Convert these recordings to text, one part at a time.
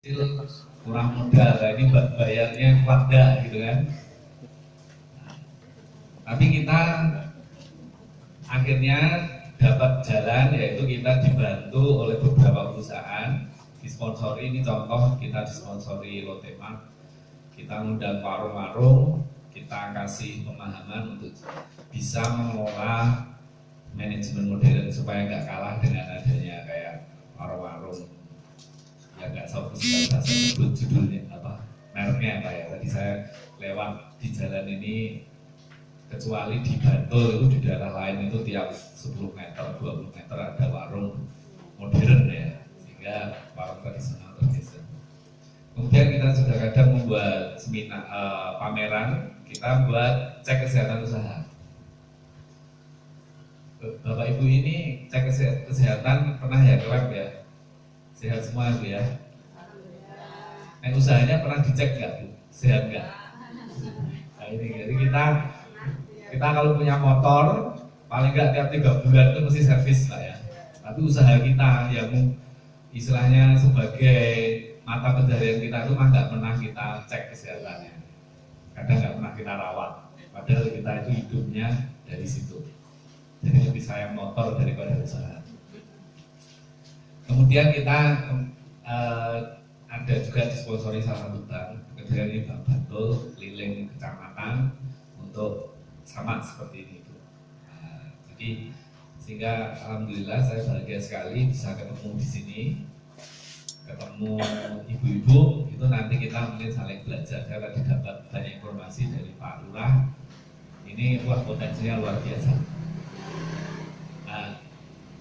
kecil kurang modal, ini bayarnya kuat gak gitu kan. Tapi kita akhirnya dapat jalan, yaitu kita dibantu oleh beberapa perusahaan, disponsori. Ini contoh kita disponsori Lotemark, kita ngundang warung-warung, kita kasih pemahaman untuk bisa mengelola manajemen modern supaya nggak kalah dengan adanya kayak warung-warung ya, nggak bisa sebut judulnya apa, mereknya apa ya. Tadi saya lewat di jalan ini, kecuali di Bantul itu di daerah lain itu tiap 10 meter 20 meter ada warung modern ya, sehingga warung tradisional tergeser. Kemudian kita juga kadang membuat seminar, pameran, kita buat cek kesehatan usaha. Bapak Ibu ini cek kesehatan pernah ya ke lab ya? Sehat semua Bu ya? Nah, usahanya pernah dicek nggak Bu? Sehat nggak? Nah ini, jadi kita kalau punya motor paling nggak tiap 3 bulan itu mesti servis lah ya. Tapi usaha kita yang istilahnya sebagai mata pencaharian kita itu mah nggak pernah kita cek kesehatannya. Kadang nggak pernah kita rawat. Padahal kita itu hidupnya dari situ. Jadi lebih sayang motor daripada usaha. Kemudian kita ada juga disponsori salah satu bank, kemudian ini Bank Bantul keliling kecamatan untuk sama seperti ini Bu. Jadi sehingga alhamdulillah saya bahagia sekali bisa ketemu di sini, ketemu ibu-ibu. Itu nanti kita mungkin saling belajar. Saya tadi dapat banyak informasi dari Pak Lurah. Ini wah, potensinya luar biasa. Nah,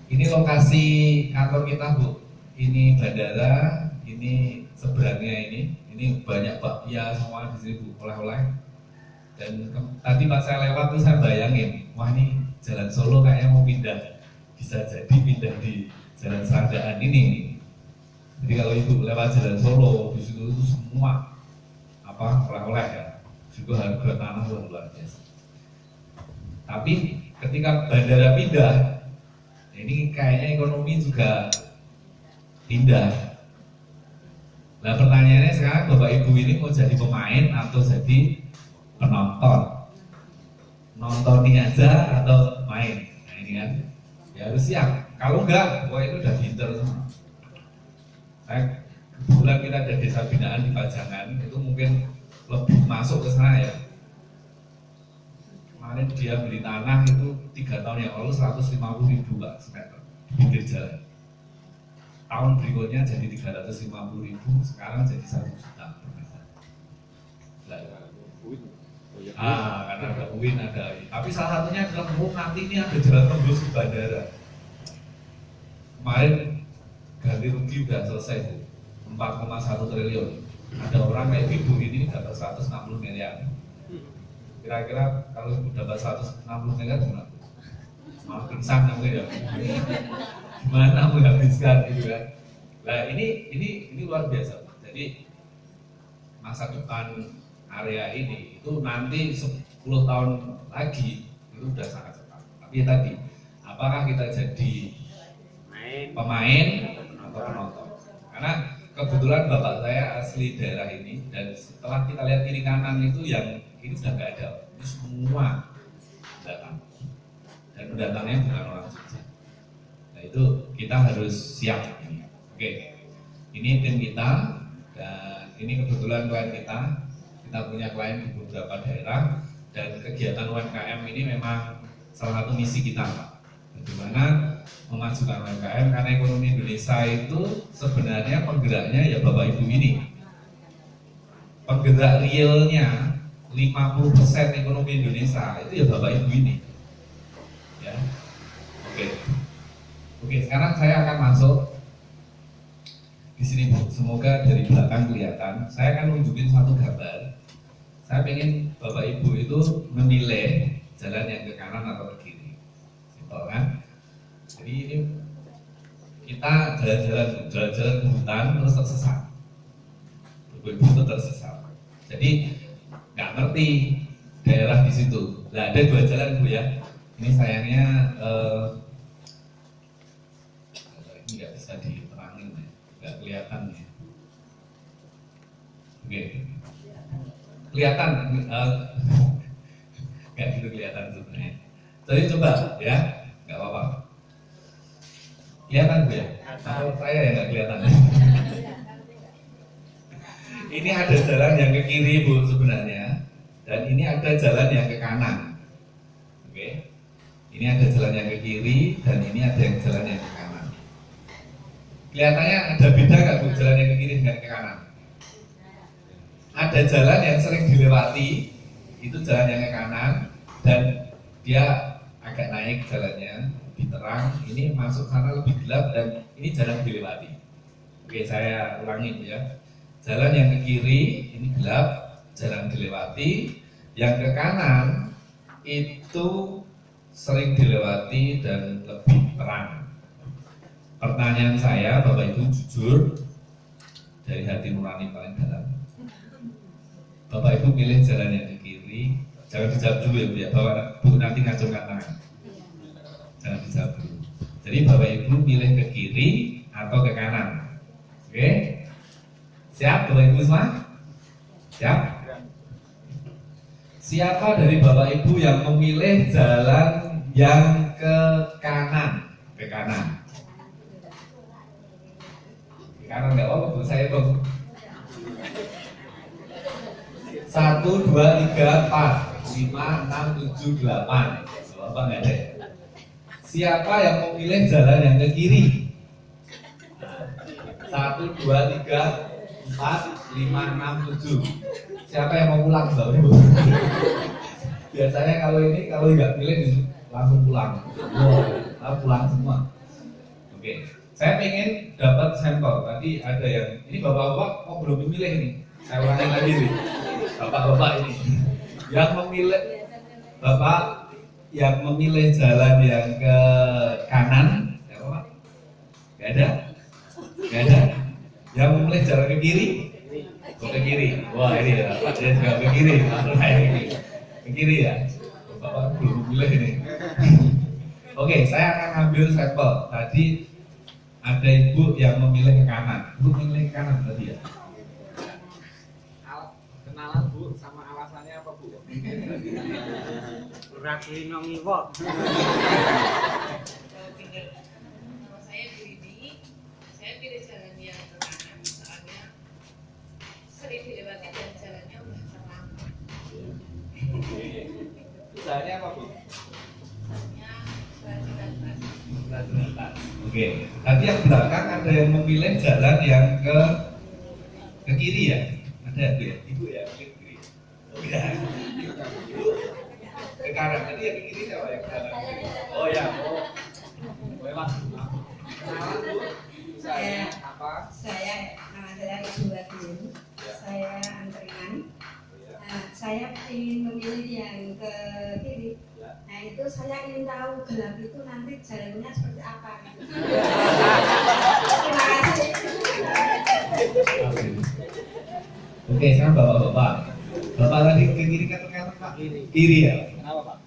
ini lokasi kantor kita Bu. Ini bandara, ini seberangnya ini banyak bakpia semua di sini Bu, oleh-oleh. Dan tadi pas saya lewat tuh saya bayangin, wah ini Jalan Solo kayaknya mau pindah, bisa jadi pindah di Jalan Serandaan ini. Jadi kalau Ibu lewat Jalan Solo, di situ itu semua apa oleh-oleh ya, juga harga tanah luar biasa. Tapi ketika bandara pindah, ini kayaknya ekonomi juga pindah. Nah pertanyaannya sekarang Bapak Ibu ini mau jadi pemain atau jadi penonton? Nontonnya aja atau main? Nah ini kan ya harus siap. Kalau enggak, wah itu udah pinter semua. Kebetulan kita ada desa binaan di Pajangan, itu mungkin lebih masuk ke sana ya. Kemarin dia beli tanah itu 3 tahun yang lalu 150.000 Pak semeter di pinggir jalan. Tahun berikutnya jadi 350.000, sekarang jadi 1 juta per meter. Karena ada UIN, ada. Tapi salah satunya adalah nanti ini ada jalan tembus ke bandara. Kemarin ganti rugi udah selesai Bu, 4,1 triliun. Ada orang kayak Ibu ini dapat 160 miliar. Kira-kira kalau dapat 160 miliar gimana? Malah pingsan namanya ya. Gimana menghabiskan gitu kan? Nah ini luar biasa. Jadi masa depan area ini itu nanti 10 tahun lagi itu udah sangat cepat. Tapi tadi, apakah kita jadi pemain atau penonton? Karena kebetulan bapak saya asli daerah ini, dan setelah kita lihat kiri kanan itu yang ini sudah nggak ada, ini semua datang, dan pendatangnya bukan orang Jogja. Nah itu kita harus siap ini. Oke, ini tim kita, dan ini kebetulan klien kita punya klien di beberapa daerah, dan kegiatan UMKM ini memang salah satu misi kita Pak. Bagaimana memajukan UMKM, karena ekonomi Indonesia itu sebenarnya penggeraknya ya Bapak Ibu ini. Penggerak realnya 50% ekonomi Indonesia itu ya Bapak Ibu ini. Ya. Oke, sekarang saya akan masuk di sini Bu. Semoga dari belakang kelihatan. Saya akan nunjukin satu gambar. Saya ingin Bapak Ibu itu memilih jalan yang ke kanan atau ke kiri. Simpel kan? Jadi ini kita jalan-jalan ke hutan terus tersesat. Ibu-ibu itu tersesat. Jadi nggak ngerti daerah di situ. Nah, ada 2 jalan Bu ya. Ini sayangnya ini nggak bisa diterangin, nggak kelihatan ya. Oke. Kelihatan nggak gitu kelihatan sebenarnya. Jadi coba ya, nggak apa-apa. Kelihatan Bu ya? Atau saya yang nggak kelihatan? Ini ada jalan yang ke kiri Bu sebenarnya, dan ini ada jalan yang ke kanan. Oke. Ini ada jalan yang ke kiri dan ini ada yang jalan yang ke kanan. Kelihatannya ada beda nggak Bu jalan yang ke kiri dengan ke kanan? Ada jalan yang sering dilewati, itu jalan yang ke kanan dan dia agak naik jalannya, lebih terang. Ini masuk sana lebih gelap dan ini jalan dilewati. Oke, saya ulangi ya. Jalan yang ke kiri ini gelap, jalan dilewati. Yang ke kanan itu sering dilewati dan lebih terang. Pertanyaan saya, Bapak Ibu jujur dari hati nurani paling dalam. Bapak Ibu pilih jalan yang ke kiri, jangan dijawab dulu ya Bu ya, Bapak Bu nanti ngacungkan tangan. Jangan dijawab dulu. Jadi Bapak Ibu pilih ke kiri atau ke kanan. Oke? Siap Bapak Ibu semua? Siap? Siapa dari Bapak Ibu yang memilih jalan yang ke kanan? Ke kanan. Ke kanan nggak apa-apa Bu, saya hitung. 1, 2, 3, 4, 5, 6, 7, 8. Bapak nggak ada. Siapa yang memilih jalan yang ke kiri? 1, 2, 3, 4, 5, 6, 7. Siapa yang mau pulang Bapak Ibu? Biasanya kalau nggak pilih langsung pulang. Pulang semua. Oke. Saya pengen dapat sampel. Tadi ada yang ini bapak-bapak kok belum memilih nih. Saya ulangi lagi nih. Bapak-bapak ini yang memilih, bapak yang memilih jalan yang ke kanan, ya Pak? Gak ada? Gak ada? Yang memilih jalan ke kiri? Ke kiri. Wah ini ya, Pak dia juga ke kiri. Ke kiri ya. Bapak belum memilih ini. Oke, saya akan ambil sampel. Tadi ada ibu yang memilih ke kanan. Ibu memilih ke kanan tadi ya? Kenalan Bu, sama alasannya apa Bu? Rakulino ngiwok. Kalau saya begini, saya pilih jalan yang ke kanan, soalnya sering dilewati dan jalannya udah terang. Jalannya apa Bu? Soalnya berjalan. Oke, tadi yang belakang ada yang memilih jalan yang ke kiri ya? Ada Bu ya? Ibu ya? Ke kiri? Oh ya? Ke kanan, tadi yang ke kiri siapa yang ke kanan? Oh ya, lewat. Kenalan Bu? Saya apa? nama saya Ibu Wadin. Saya angkringan. Nah, saya ingin memilih yang ke kiri. Nah itu saya ingin tahu gelap itu nanti jalannya seperti apa. Terima kasih. Oke, sekarang bapak-bapak. Bapak tadi ke kiri kan ternyata Pak? Kiri ya? Kenapa Pak?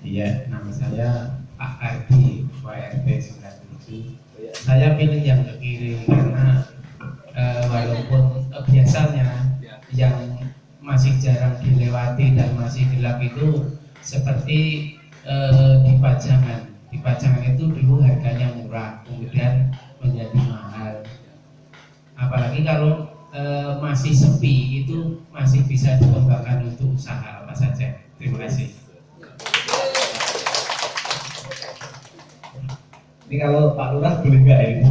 Iya, nama saya Pak Ardi, YRT 97. Saya pilih yang ke kiri karena walaupun biasanya yang masih jarang dilewati dan masih gelap itu seperti di Pajangan. Di Pajangan itu dulu harganya murah, kemudian menjadi mahal. Apalagi kalau masih sepi itu masih bisa dikembangkan untuk usaha apa saja. Terima kasih. Ini kalau Pak Lurah boleh nggak ini?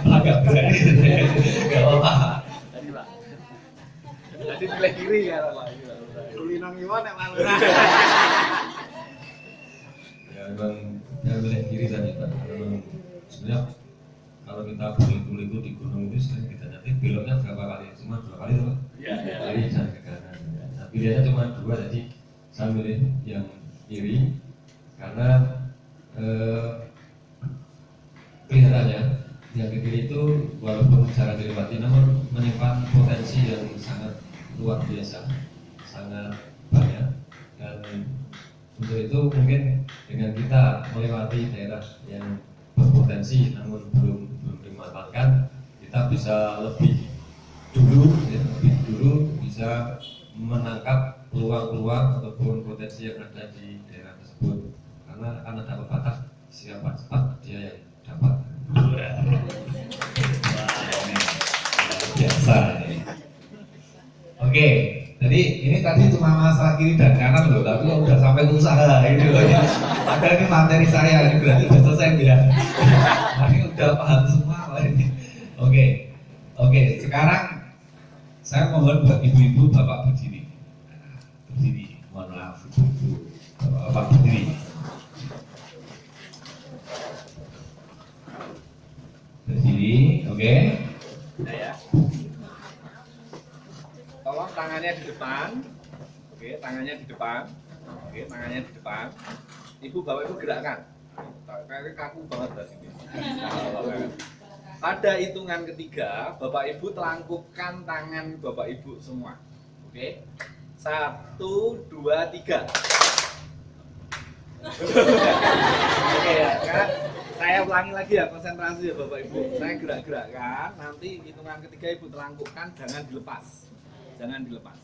Agak berani. Nggak apa-apa. Tadi Pak. Tadi pilih kiri ya Pak. Rakulino ngiwok nek malu. Ya memang saya pilih kiri tadi Pak. Memang sebenarnya kalau kita beli itu di gunung itu sering kita nanti beloknya berapa kali? Cuma 2 kali Pak. Iya. Kiri dan ke kanan. Nah, pilihannya cuma 2, jadi saya pilih yang kiri karena kelihatannya yang ke kiri itu walaupun jarang dilewati namun menyimpan potensi yang sangat luar biasa, sangat banyak. Dan untuk itu mungkin dengan kita melewati daerah yang berpotensi namun belum dimanfaatkan, kita bisa lebih lebih dulu bisa menangkap peluang-peluang ataupun potensi yang ada di daerah tersebut, karena akan ada pepatah siapa cepat dia yang dapat. Biasa. Oke, jadi ini tadi cuma masalah kiri dan kanan loh, tapi kalau udah sampai usaha ini loh. Padahal ini materi saya, ini berarti udah selesai ya. Ini udah paham semua loh ini. Oke, sekarang saya mohon buat ibu-ibu bapak berdiri. Berdiri, mohon maaf ibu-ibu bapak berdiri. Berdiri, oke. Nah ya. Tolong tangannya di depan. Oke, tangannya di depan. Oke, tangannya di depan. Ibu bapak ibu gerakkan. Kayak kaku banget dari sini. Pada hitungan ketiga, bapak ibu telangkupkan tangan bapak ibu semua. Oke. 1, 2, 3. Oke ya, kan? Saya ulangi lagi ya, konsentrasi ya Bapak Ibu. Saya gerak-gerakkan, nanti hitungan ketiga Ibu telangkupkan, jangan dilepas. Jangan dilepas.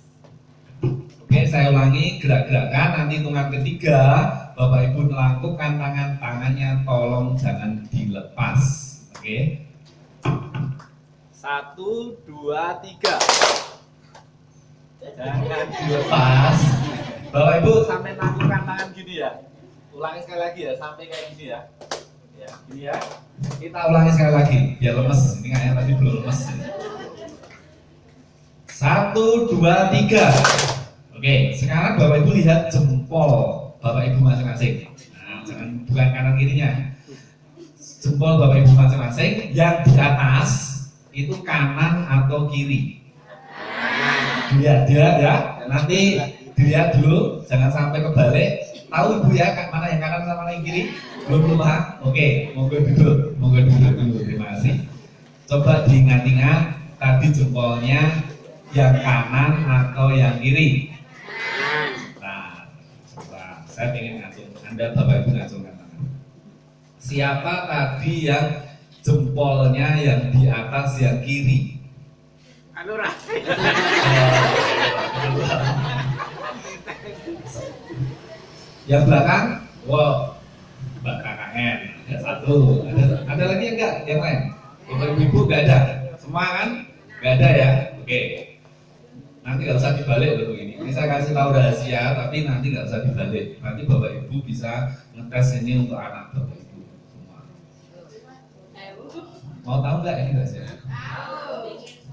Oke, saya ulangi, gerak-gerakkan, nanti hitungan ketiga Bapak Ibu telangkupkan tangannya, tolong jangan dilepas. Oke. 1, 2, 3. Jangan Dilepas. Bapak Ibu sampai lakukan tangan gini ya. Ulangi sekali lagi ya, sampai kayak gini ya. Ya, gini ya. kita ulangi sekali lagi, biar lemes. Ini kayaknya tadi belum lemes. 1, 2, 3. Oke, sekarang Bapak Ibu lihat jempol Bapak Ibu masing-masing. Nah, jangan bukan kanan kirinya. Jempol Bapak Ibu masing-masing yang di atas itu kanan atau kiri. Dilihat ya. Nanti dilihat dulu, jangan sampai kebalik. Tahu Ibu ya, mana yang kanan sama mana yang kiri? Belum paham? Oke, monggo duduk dulu. Terima kasih. Coba diingat-ingat tadi jempolnya yang kanan atau yang kiri. Nah, coba saya ingin ngacung. Anda Bapak Ibu ngacungkan tangan. Siapa tadi yang jempolnya yang di atas yang kiri? Anura. Yang belakang, wow, Mbak KKN, ada satu, ada lagi yang enggak, yang lain? Bapak Ibu enggak ada, semua kan? Enggak ada ya? Oke. Nanti nggak usah dibalik loh ini. Ini saya kasih tahu rahasia, tapi nanti nggak usah dibalik. Nanti Bapak Ibu bisa ngetes ini untuk anak Bapak Ibu semua. Mau tahu nggak ini rahasia?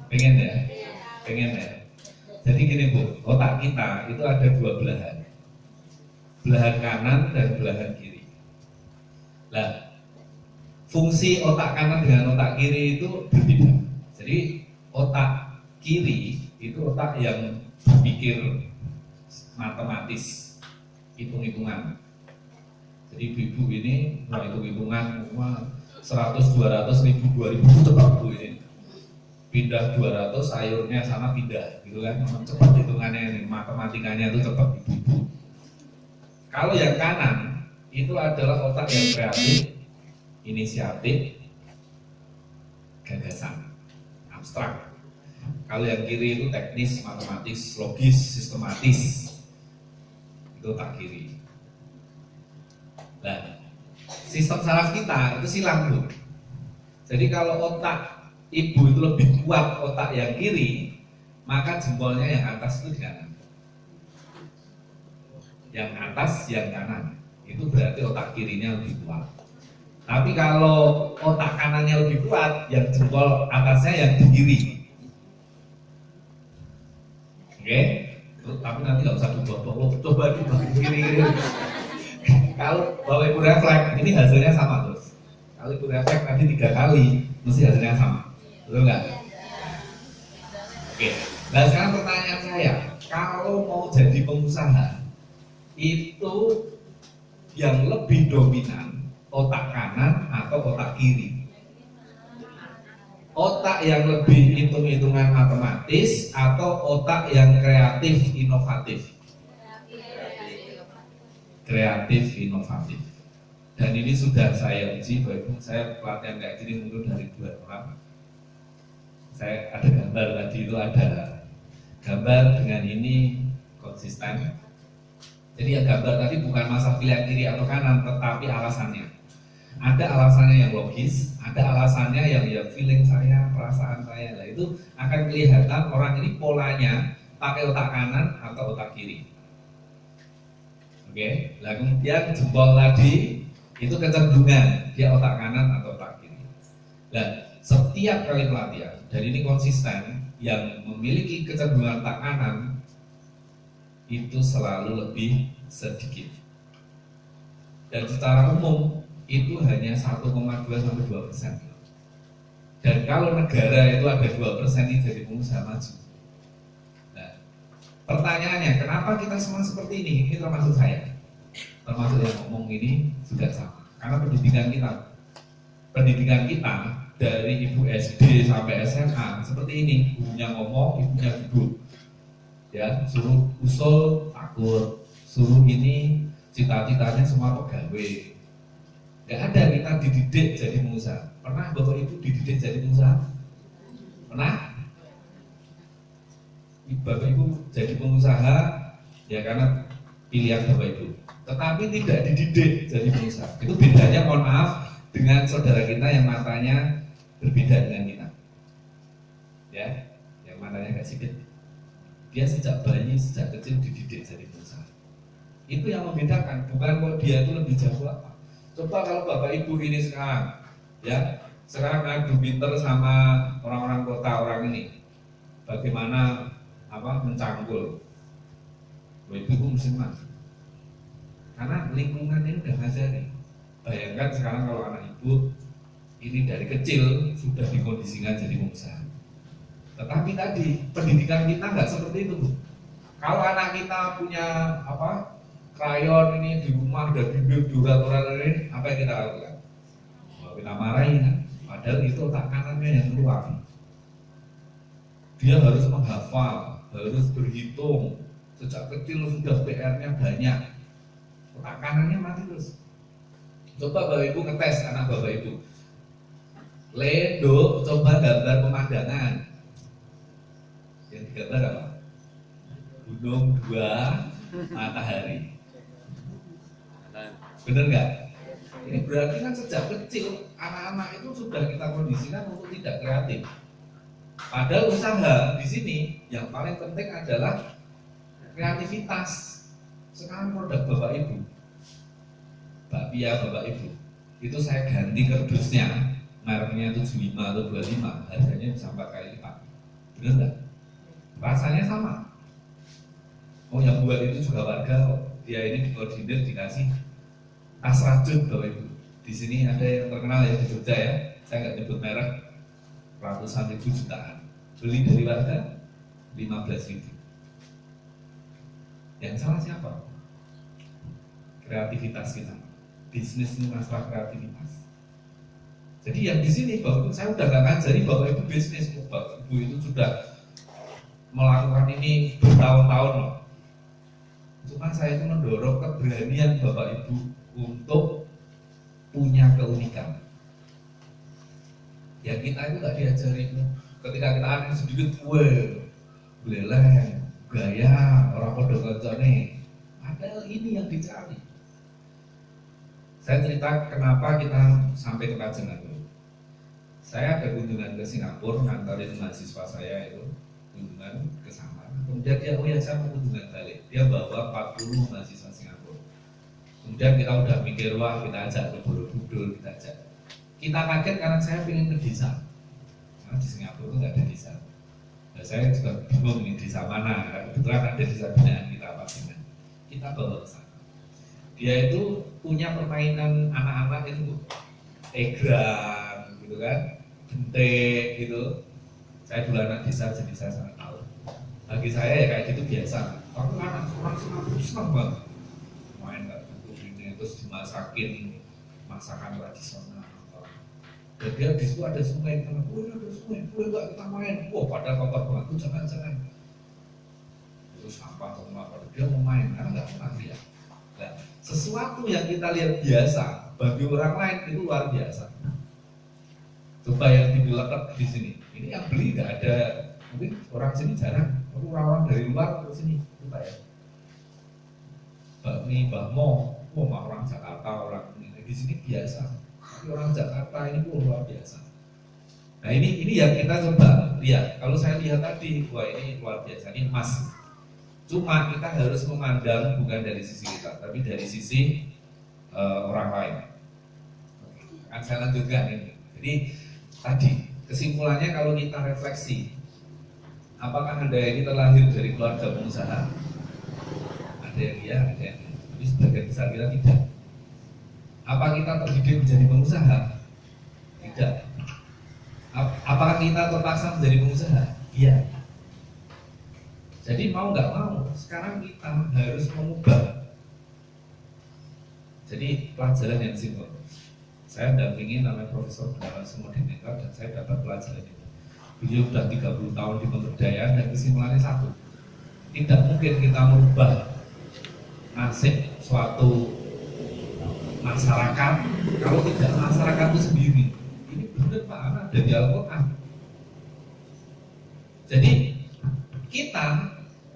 Pengen ya? Pengen ya? Jadi gini Bu, otak kita itu ada dua belahan. Belahan kanan dan belahan kiri. Nah, fungsi otak kanan dengan otak kiri itu berbeda. Jadi otak kiri itu otak yang berpikir matematis, hitung-hitungan. Jadi ibu ini mau hitung-hitungan 100, 200, 1000, 2000 cepat Bu ini. Pindah 200 sayurnya sama pindah gitu kan. Cepat hitungannya ini, matematikanya itu cepat ibu-ibu. Kalau yang kanan itu adalah otak yang kreatif, inisiatif, gagasan, abstrak. Kalau yang kiri itu teknis, matematis, logis, sistematis. Itu otak kiri. Nah, sistem saraf kita itu silang Bu. Jadi kalau otak ibu itu lebih kuat otak yang kiri, maka jempolnya yang atas itu di kanan. Yang atas, yang kanan. Itu berarti otak kirinya lebih kuat. Tapi kalau otak kanannya lebih kuat, yang jempol atasnya yang di kiri. Oke? Tapi nanti nggak usah dibawa-bawa. Coba dibagi kiri-kiri. Kalau Bapak Ibu refleks, ini hasilnya sama terus. Kalau Ibu refleks nanti 3 kali, mesti hasilnya sama. Betul nggak? Oke. Nah sekarang pertanyaan saya, kalau mau jadi pengusaha, itu yang lebih dominan otak kanan atau otak kiri? Otak yang lebih hitung-hitungan matematis atau otak yang kreatif inovatif? Kreatif inovatif. Dan ini sudah saya uji, Bapak Ibu, saya pelatihan kayak gini mungkin dari 2 orang. saya ada gambar tadi itu, ada gambar dengan ini konsisten. Jadi yang gambar tadi bukan masalah pilihan kiri atau kanan, tetapi alasannya. Ada alasannya yang logis, ada alasannya yang ya feeling saya, perasaan saya. Nah itu akan kelihatan orang ini polanya pakai otak kanan atau otak kiri. Oke, nah kemudian jempol tadi itu kecenderungan dia otak kanan atau otak kiri. Nah setiap kali pelatihan, dan ini konsisten, yang memiliki kecenderungan otak kanan itu selalu lebih sedikit. Dan secara umum itu hanya 1,2 sampai 2%. Dan kalau negara itu ada 2% ini jadi pengusaha maju. Nah, pertanyaannya, kenapa kita semua seperti ini? Ini termasuk saya, termasuk yang ngomong ini sudah sama. Karena pendidikan kita dari ibu SD sampai SMA seperti ini, ibunya ngomong, ibunya duduk, ya suruh usul takut, suruh ini cita-citanya semua pegawai. Gak ada kita dididik jadi pengusaha. Pernah Bapak Ibu dididik jadi pengusaha? Pernah? Bapak Ibu jadi pengusaha ya karena pilihan Bapak Ibu. Tetapi tidak dididik jadi pengusaha. Itu bedanya, mohon maaf, dengan saudara kita yang matanya berbeda dengan kita. Ya, yang matanya gak sipit. Dia sejak bayi, sejak kecil dididik jadi pengusaha. Itu yang membedakan, bukan kok dia itu lebih jago apa. Coba kalau Bapak Ibu ini sekarang, ya, sekarang adu pinter sama orang-orang kota orang ini, bagaimana mencangkul, Bapak Ibu mesti menang. Karena lingkungan ini udah ngajari. Bayangkan sekarang kalau anak ibu ini dari kecil sudah dikondisikan jadi pengusaha. Tetapi tadi pendidikan kita nggak seperti itu. Kalau anak kita punya krayon ini di rumah udah bibir durat-durat ini, apa yang kita lakukan? Kita marahin kan? Padahal itu otak kanannya yang keluar. Dia harus menghafal, harus berhitung. Sejak kecil sudah PR-nya banyak. Otak kanannya mati terus. Coba Bapak Ibu ngetes anak Bapak Ibu. Ledo, coba gambar pemandangan. Yang digambar apa? Gunung, dua, matahari. Bener nggak? Ini berarti kan sejak kecil anak-anak itu sudah kita kondisikan untuk tidak kreatif. Padahal usaha di sini yang paling penting adalah kreativitas. Sekarang produk Bapak Ibu, bakpia Bapak Ibu, itu saya ganti kerdusnya, mereknya 75 atau 25, harganya bisa 4 kali lipat. Bener nggak? Rasanya sama. Oh yang buat itu juga warga kok. Dia ini dikoordinir dikasih tas rajut Bapak Ibu. Di sini ada yang terkenal ya di Jogja ya. Saya nggak nyebut merek, ratusan ribu jutaan. Beli dari warga 15.000. Yang salah siapa? Kreativitas kita. Bisnis ini masalah kreativitas. Jadi yang di sini Bapak Ibu, saya udah nggak ngajari Bapak Ibu bisnis. Bapak Ibu itu sudah melakukan ini bertahun-tahun loh. Cuma saya itu mendorong keberanian Bapak Ibu untuk punya keunikan. Ya kita itu gak diajari ketika kita aneh sedikit, beleleh, gaya, orang pada kancane. Padahal ini yang dicari. Saya cerita kenapa kita sampai ke Kajengan dulu. Saya ada kunjungan ke Singapura, ngantarin mahasiswa saya itu kunjungan ke sana. Kemudian dia, saya mau kunjungan balik. Dia bawa 40 mahasiswa Singapura. Kemudian kita udah mikir, wah kita ajak ke Borobudur, kita ajak. Kita kaget karena saya pengen ke desa. Karena di Singapura itu nggak ada desa. Nah, saya juga bingung ini desa mana. Kebetulan ada desa binaan kita Kajengan. Kita bawa ke sana. Dia itu punya permainan anak-anak itu, egrang, gitu kan, bentek, gitu. Saya dulu anak desa, jadi saya sangat tahu. Bagi saya ya kayak gitu biasa. Tapi anak orang Singapura senang banget. Main kayak gitu ini, terus dimasakin masakan tradisional. Dan dia di situ ada sungai, ada sungai, boleh nggak kita main? Wah, padahal kotor banget, jangan. Terus sampah semua, dia mau main, karena nggak pernah lihat. Nah, sesuatu yang kita lihat biasa bagi orang lain itu luar biasa. Coba yang dilekat di sini. Ini yang beli nggak ada, mungkin orang sini jarang. Orang-orang dari luar ke sini, coba ya. Bakmi, bakmo, orang Jakarta, orang ini di sini biasa. Tapi orang Jakarta ini luar biasa. Nah ini yang kita coba lihat. Kalau saya lihat tadi, wah ini luar biasa, ini emas. Cuma kita harus memandang bukan dari sisi kita, tapi dari sisi orang lain. Akan saya lanjutkan ini. Jadi tadi kesimpulannya kalau kita refleksi, apakah Anda ini terlahir dari keluarga pengusaha? Ada yang iya, ada yang tidak. Tapi sebagian besar kita tidak. Apa kita terdidik menjadi pengusaha? Tidak. Apakah kita terpaksa menjadi pengusaha? Iya. Jadi mau nggak mau, sekarang kita harus mengubah. Jadi pelajaran yang simpel. Saya dampingi namanya Profesor Gunawan Sumodiningrat dan saya dapat pelajaran itu. Beliau sudah 30 tahun di pemberdayaan dan kesimpulannya satu. Tidak mungkin kita merubah nasib suatu masyarakat kalau tidak masyarakat itu sendiri. Ini benar Pak, ada di Al-Quran. Jadi kita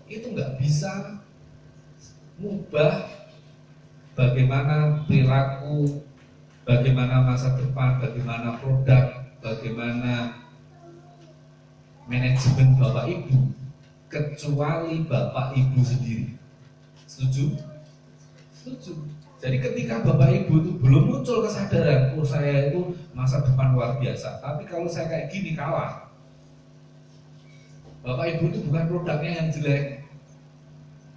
itu nggak bisa mengubah bagaimana perilaku, bagaimana masa depan, bagaimana produk, bagaimana manajemen Bapak Ibu, kecuali Bapak Ibu sendiri. Setuju? Setuju. Jadi ketika Bapak Ibu itu belum muncul kesadaran, oh saya itu masa depan luar biasa, tapi kalau saya kayak gini kalah. Bapak Ibu itu bukan produknya yang jelek,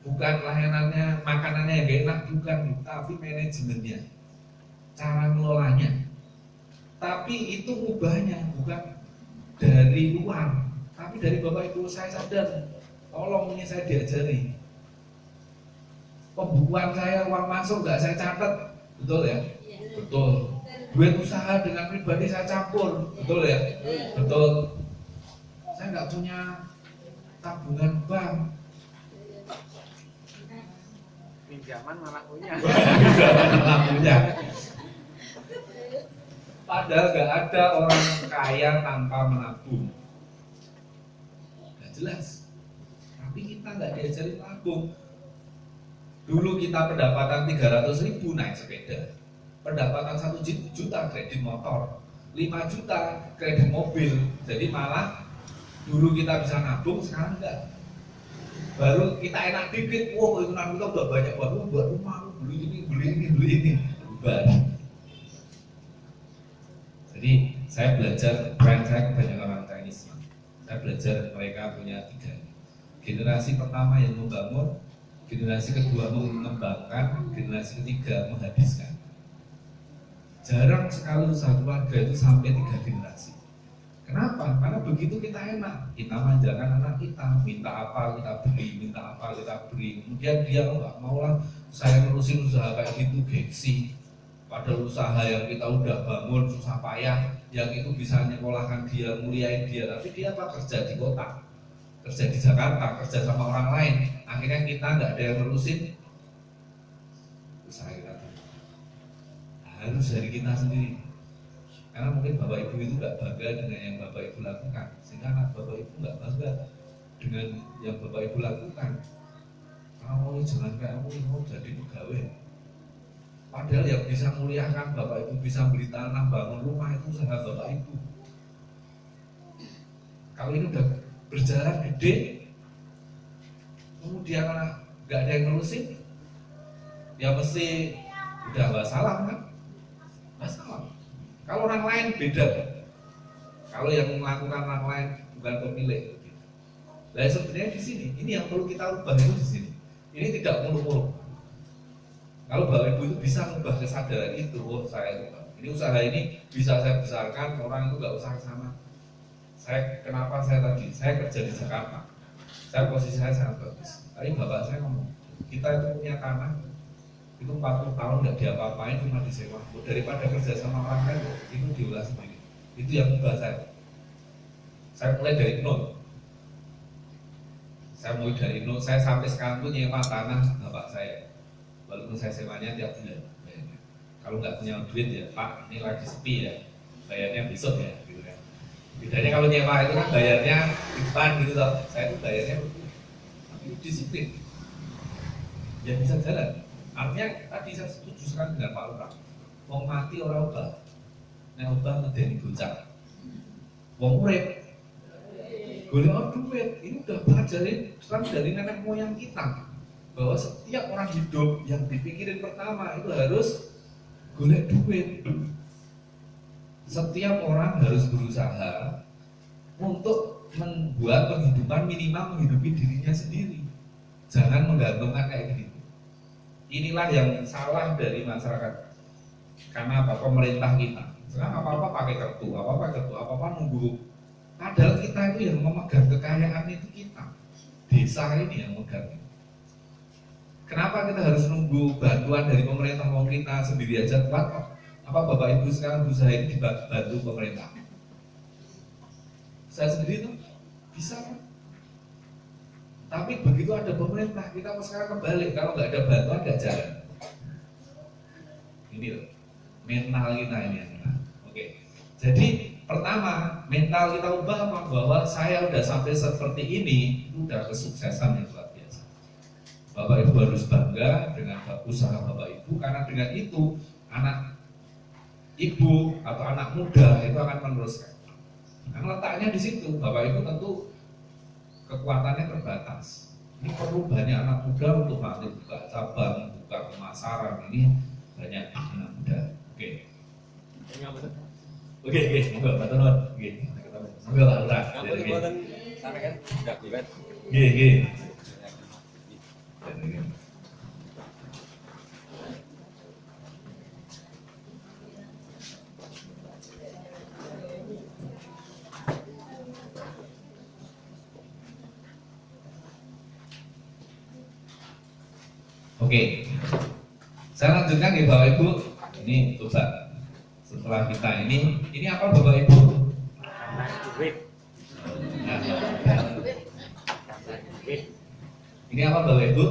bukan layanannya, makanannya yang gak enak, bukan, tapi manajemennya, cara ngelolanya. Tapi itu ubahnya bukan dari luar, tapi dari Bapak Ibu. Saya sadar, tolong ini saya diajari. Pembukuan saya, uang masuk nggak saya catat, betul ya? Betul. Duit usaha dengan pribadi saya campur, betul ya? Betul. Saya nggak punya tabungan bank. Pinjaman malah punya. Malah punya. Padahal nggak ada orang kaya tanpa menabung. Nggak jelas. Tapi kita nggak diajari tabung. Dulu kita pendapatan 300.000 naik sepeda, pendapatan 1 juta kredit motor, 5 juta kredit mobil. Jadi malah dulu kita bisa nabung, sekarang enggak. Baru kita enak dikit, wow itu nabung kita udah banyak buat rumah, beli ini. Baru. Jadi saya belajar, brand saya kebanyakan orang Chinese. Saya belajar mereka punya 3. Generasi pertama yang membangun, generasi kedua mengembangkan, generasi ketiga menghabiskan. Jarang sekali usaha keluarga itu sampai 3 generasi. Kenapa? Karena begitu kita enak, kita manjakan anak kita, minta apa kita beri, minta apa kita beri. Kemudian dia nggak mau lah, saya ngurusin usaha kayak gitu, gengsi. Padahal usaha yang kita udah bangun susah payah, yang itu bisa nyekolahkan dia, muliain dia, tapi dia apa kerja di kota, kerja di Jakarta, kerja sama orang lain. Akhirnya kita nggak ada yang ngurusin usaha kita. Harus dari kita sendiri. Karena mungkin Bapak Ibu itu nggak bangga dengan yang Bapak Ibu lakukan, sehingga anak Bapak Ibu nggak bangga dengan yang Bapak Ibu lakukan. Kamu jangan kayak aku mau jadi pegawai. Padahal yang bisa muliakan Bapak Ibu, bisa beli tanah, bangun rumah, itu usaha Bapak Ibu. Kalau ini udah berjalan gede, kemudian nggak ada yang ngurusin, ya mesti udah nggak salah kan? Nggak salah. Kalau orang lain beda. Kalau yang melakukan orang lain bukan pemilik. Nah sebenarnya di sini, ini yang perlu kita ubah itu di sini. Ini tidak muluk-muluk. Kalau Bapak Ibu itu bisa mengubah kesadaran itu, oh saya itu, ini usaha ini bisa saya besarkan, orang itu nggak usah sama. Kenapa saya tadi? Saya kerja di Jakarta. Posisi saya sangat bagus. Tapi bapak saya ngomong, kita itu punya tanah, itu 40 tahun nggak diapa-apain, cuma disewa. Daripada kerja sama orang lain, itu diolah sendiri. Itu yang ubah saya. Saya mulai dari nol. Saya sampai sekarang tuh nyewa tanah bapak saya. Walaupun saya sewanya tiap bulan. Kalau nggak punya duit ya Pak, ini lagi sepi ya. bayarnya besok ya, gitu kan. Bedanya kalau nyewa itu kan bayarnya depan gitu loh. Saya itu bayarnya tapi disiplin. Ya bisa jalan. Artinya tadi saya setuju sekali dengan Pak Lurah. Wong mati orang obah, nek obah ngedeni bocah. Wong urip golek duit, ini udah pelajarin kan dari nenek moyang kita bahwa setiap orang hidup yang dipikirin pertama itu harus golek duit. Setiap orang harus berusaha untuk membuat penghidupan minimal menghidupi dirinya sendiri. Jangan menggantungkan kayak gitu. Inilah yang salah dari masyarakat. Karena apa? Pemerintah kita. Sekarang apa-apa pakai kartu, apa-apa nunggu. Padahal kita itu yang memegang kekayaan itu kita. Desa ini yang memegang. Kenapa kita harus nunggu bantuan dari pemerintah? Mau kita sendiri aja kuat kok. Apa Bapak Ibu sekarang berusaha ini dibantu pemerintah? Saya sendiri tuh bisa kan? Tapi begitu ada pemerintah, kita sekarang kebalik. Kalau nggak ada bantuan nggak jalan. Ini loh, mental kita ini yang kena. Oke. Jadi pertama mental kita ubah apa? Bahwa saya udah sampai seperti ini, itu udah kesuksesan yang luar biasa. Bapak Ibu harus bangga dengan usaha Bapak Ibu, karena dengan itu anak ibu atau anak muda itu akan meneruskan. Karena letaknya di situ, Bapak Ibu tentu kekuatannya terbatas. Ini perlu banyak anak muda untuk nanti buka cabang, buka pemasaran. Ini banyak anak muda. Oke. Oke, enggak Pak Tono. Oke. Enggak Pak Lurah. Mboten sampe kan udah bulat. Nggih. Oke, saya lanjutkan ya Bapak Ibu. Ini coba setelah kita ini apa Bapak Ibu? Ini apa Bapak Ibu?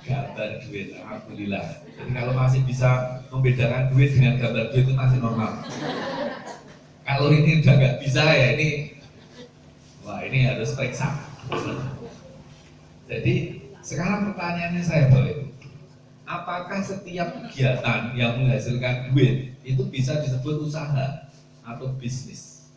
Gambar duit. Alhamdulillah. Jadi kalau masih bisa membedakan duit dengan gambar duit itu masih normal. Kalau ini udah nggak bisa ya ini, wah ini harus periksa. Jadi sekarang pertanyaannya saya Bapak Ibu, apakah setiap kegiatan yang menghasilkan duit itu bisa disebut usaha atau bisnis?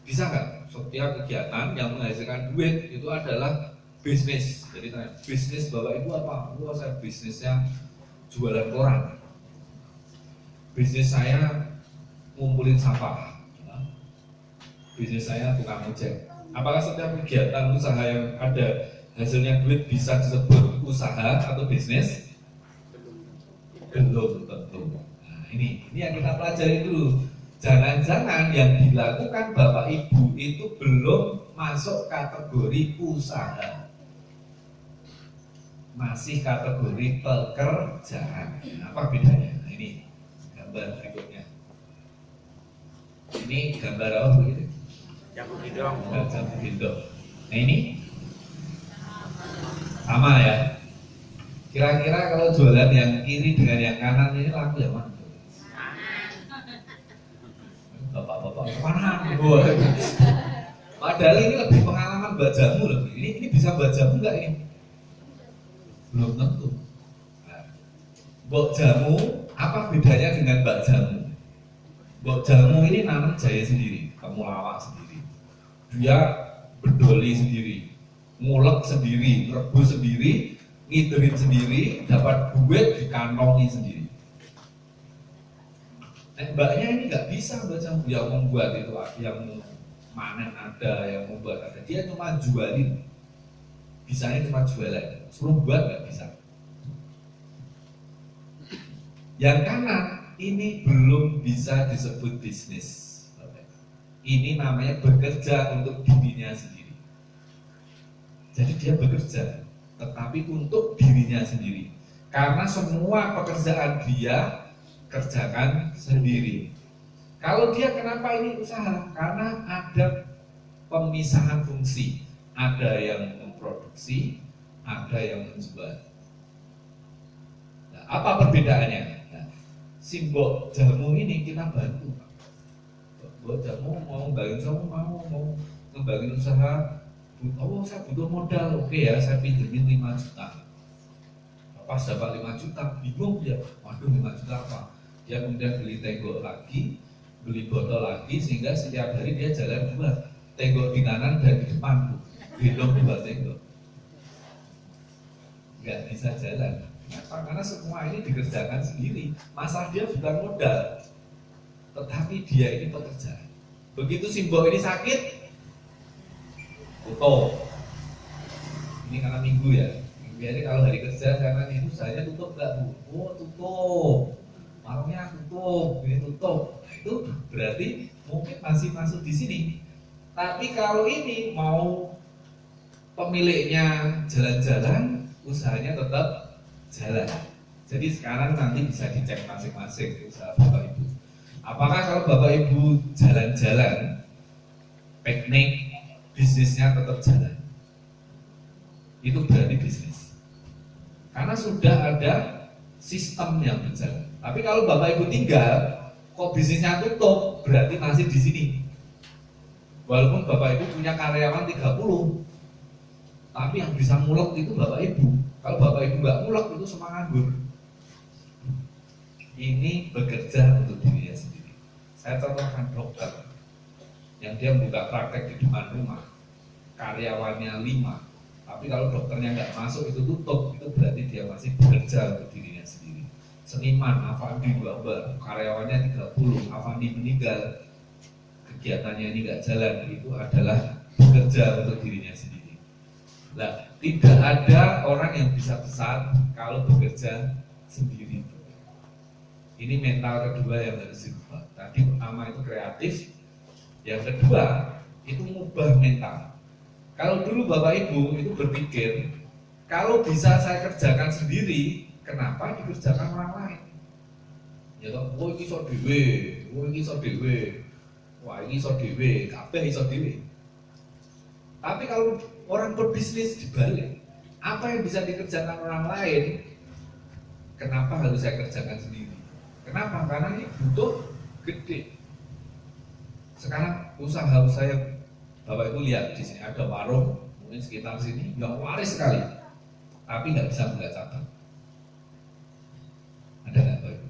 Bisa nggak? Setiap kegiatan yang menghasilkan duit itu adalah bisnis. Jadi bisnis Bapak Ibu apa? Wah saya bisnisnya jualan koran. Bisnis saya ngumpulin sampah. Bisnis saya tukang ojek. Apakah setiap kegiatan usaha yang ada hasilnya duit bisa disebut usaha atau bisnis? Belum tentu. Nah, ini yang kita pelajari dulu. Jangan-jangan yang dilakukan Bapak Ibu itu belum masuk kategori usaha, masih kategori pekerjaan. Apa bedanya? Nah, ini gambar berikutnya. Ini gambar apa begitu? Jamu gendong. Jamu gendong. Nah ini sama ya. Kira-kira kalau jualan yang kiri dengan yang kanan ini laku yang mana? Bapak-bapak kemana? Padahal ini lebih pengalaman buat jamu loh. Ini bisa buat jamu nggak ini? Belum tentu. Buat jamu apa bedanya dengan bak jamu? Buat jamu ini nanam jahe sendiri, temulawak sendiri. Dia berdoli sendiri, ngulek sendiri, rebus sendiri, ngiderin sendiri, dapat duit dikantongi sendiri. Nah, mbaknya ini nggak bisa baca yang membuat itu, yang manen ada, yang membuat ada. Dia cuma jualin, bisanya cuma jualan, suruh buat nggak bisa. Yang kanan ini belum bisa disebut bisnis. Ini namanya bekerja untuk dirinya sendiri. Jadi dia bekerja, tetapi untuk dirinya sendiri. Karena semua pekerjaan dia kerjakan sendiri. Kalau dia kenapa ini usaha? Karena ada pemisahan fungsi. Ada yang memproduksi, ada yang menjual. Nah, Apa perbedaannya? Nah, si Mbok Jamu ini kita bantu. Mbok Jamu mau ngembangin, saya mau ngembangin usaha. Oh, saya butuh modal, oke ya, saya pinjemin 5 juta. Pas dapat 5 juta, bingung dia, waduh 5 juta apa? Dia kemudian beli tenggok lagi, beli botol lagi, sehingga setiap hari dia jalan 2 tenggok di kanan dan di depan, gendong 2 tenggok. Nggak bisa jalan. Kenapa? Karena semua ini dikerjakan sendiri. Masalah dia bukan modal, tetapi dia ini pekerjaan. Begitu simbol ini sakit, tutup. Ini karena minggu ya. Biasanya kalau hari kerja karena itu saya tutup nggak Bu? Oh tutup. Warungnya tutup, ini tutup. Itu berarti mungkin masih masuk di sini. Tapi kalau ini mau pemiliknya jalan-jalan, usahanya tetap jalan. Jadi sekarang nanti bisa dicek masing-masing usaha Bapak Ibu. Apakah kalau Bapak Ibu jalan-jalan, piknik, bisnisnya tetap jalan? Itu berarti bisnis. Karena sudah ada sistem yang berjalan. Tapi kalau Bapak Ibu tinggal, kok bisnisnya tutup, berarti masih di sini. Walaupun Bapak Ibu punya karyawan 30, tapi yang bisa mulek itu Bapak Ibu. Kalau Bapak Ibu nggak mulek itu semua nganggur. Ini bekerja untuk dirinya sendiri. Saya contohkan dokter yang dia buka praktek di depan rumah, karyawannya 5, tapi kalau dokternya nggak masuk itu tutup, itu berarti dia masih bekerja untuk dirinya sendiri. Seniman, Avandi gambar, karyawannya 30, Avandi meninggal, kegiatannya ini nggak jalan, itu adalah bekerja untuk dirinya sendiri. Nah, tidak ada orang yang bisa besar kalau bekerja sendiri. Ini mental kedua yang harus dirubah. Tadi pertama itu kreatif, yang kedua itu mengubah mental. Kalau dulu Bapak Ibu itu berpikir, kalau bisa saya kerjakan sendiri, kenapa dikerjakan orang lain? Ya toh, oh ini iso dhewe, oh ini iso dhewe. Wah, ini iso dhewe, kabeh iso dhewe. Tapi kalau orang berbisnis dibalik, apa yang bisa dikerjakan orang lain, kenapa harus saya kerjakan sendiri? Kenapa? Karena ini butuh gede. Sekarang usaha saya, Bapak Ibu lihat di sini ada warung, mungkin sekitar sini yang laris sekali, tapi nggak bisa buka cabang. Ada nggak Bapak Ibu?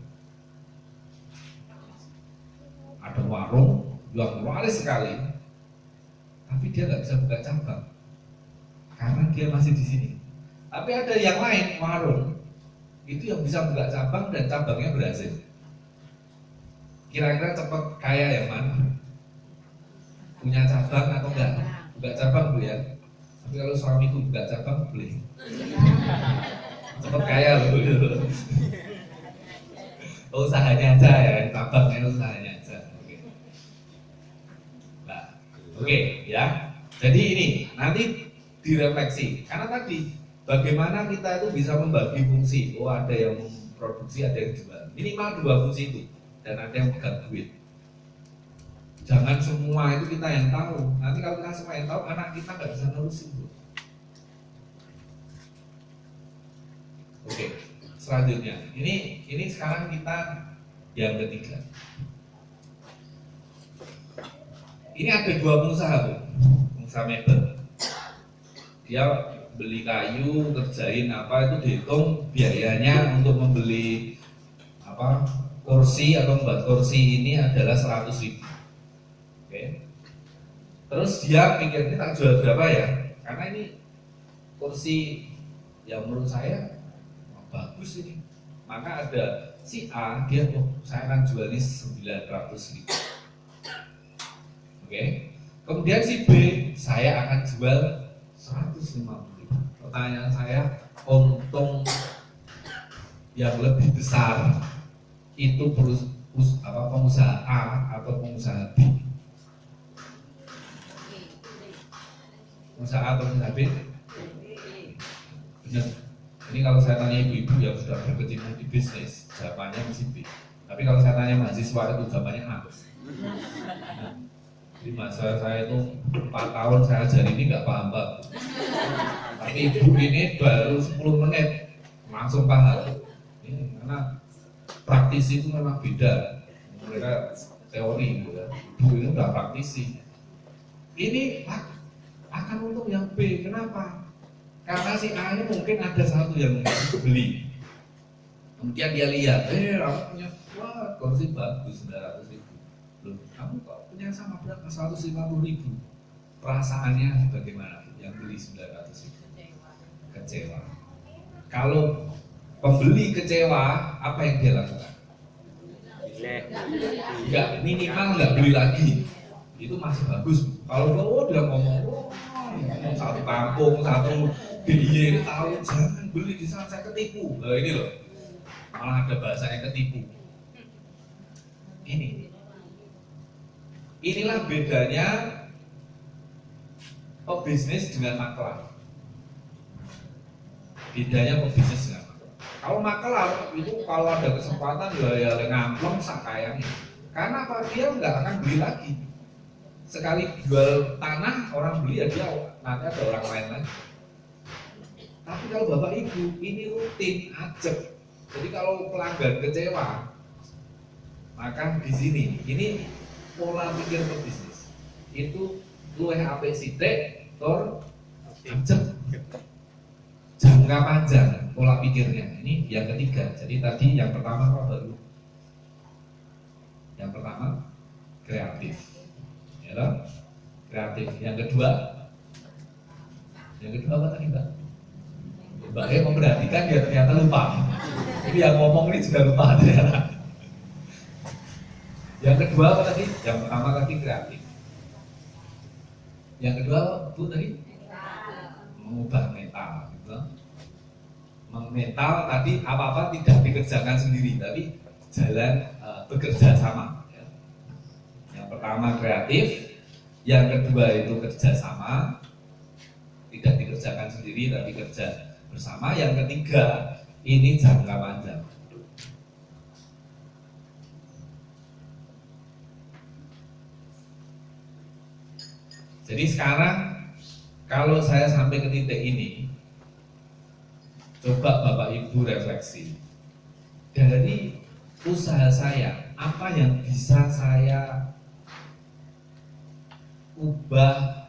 Ada warung yang laris sekali, tapi dia nggak bisa buka cabang karena dia masih di sini. Tapi ada yang lain warung itu yang bisa buka cabang dan cabangnya berhasil. Kira-kira cepat kaya yang mana? Punya cabang atau enggak? Buka cabang Bu ya. Tapi kalau suamiku buka cabang boleh. Cepat kaya loh. Usahanya aja ya, cabangnya usahanya aja. Nah, oke ya. Jadi ini nanti direfleksi. Karena tadi bagaimana kita itu bisa membagi fungsi. Oh ada yang memproduksi, ada yang jual. Minimal 2 fungsi itu. Dan ada yang pegang duit. Jangan semua itu kita yang tahu. Nanti kalau kita semua yang tahu, anak kita nggak bisa nerusin. Oke, selanjutnya. Ini sekarang kita yang ketiga. Ini ada 2 pengusaha Bu, pengusaha mebel. Dia beli kayu, kerjain apa itu dihitung biayanya untuk membeli apa kursi atau membuat kursi ini adalah 100.000. Oke. Terus dia pikir ini tak jual berapa ya? Karena ini kursi yang menurut saya bagus ini. Maka ada si A, dia saya akan jual ini 900.000. Oke. Kemudian si B, saya akan jual 150.000. Pertanyaan saya, untung yang lebih besar itu pengusaha A atau pengusaha B? Pengusaha A atau pengusaha B? Benar. Ini kalau saya tanya ibu-ibu yang sudah berkecimpung di bisnis, jawabannya mesti B. Tapi kalau saya tanya mahasiswa itu jawabannya A. Jadi masa saya itu 4 tahun saya ajar ini nggak paham. Tapi ibu ini baru 10 menit langsung paham. Ini karena praktisi itu memang beda. Mereka teori gitu ya. Ibu ini udah praktisi. Ini akan untung yang B. Kenapa? Karena si A ini mungkin ada satu yang beli. Kemudian dia lihat, aku punya kursi bagus 900.000. Loh, kamu kok punya sama berapa? 150.000. Perasaannya bagaimana? Yang beli 900.000. Kecewa. Kalau pembeli kecewa, apa yang dia lakukan? Enggak, minimal nggak beli lagi. Itu masih bagus. Kalau dia ngomong satu kampung, satu DIY tahu jangan beli di sana, saya ketipu. Nah, ini loh, malah ada bahasanya ketipu. Inilah bedanya pebisnis dengan maklar. Bedanya pebisnis dengan maklar. Kalau maklar itu kalau ada kesempatan ya ngamplong sakayangnya. Karena apa? Dia nggak akan beli lagi. Sekali jual tanah orang beli ya dia nanti ada orang lain lagi. Tapi kalau bapak ibu ini rutin ajak. Jadi kalau pelanggan kecewa, maka di sini ini pola pikir pebisnis itu luwih apik sithik tur ajak. Jangka panjang pola pikirnya. Ini yang ketiga. Jadi tadi yang pertama apa baru? Yang pertama kreatif. Ya, kreatif. Yang kedua apa tadi Mbak? Mbak memperhatikan dia ternyata lupa. Jadi yang ngomong ini juga lupa ternyata. Yang kedua apa tadi? Yang pertama tadi kreatif. Yang kedua Bu tadi? Mengubah mental. Gitu. Mental tadi apa-apa tidak dikerjakan sendiri, tapi jalan bekerja sama. Ya. Yang pertama kreatif, yang kedua itu kerjasama, tidak dikerjakan sendiri tapi kerja bersama. Yang ketiga ini jangka panjang. Jadi sekarang kalau saya sampai ke titik ini, coba Bapak Ibu refleksi dari usaha saya, apa yang bisa saya ubah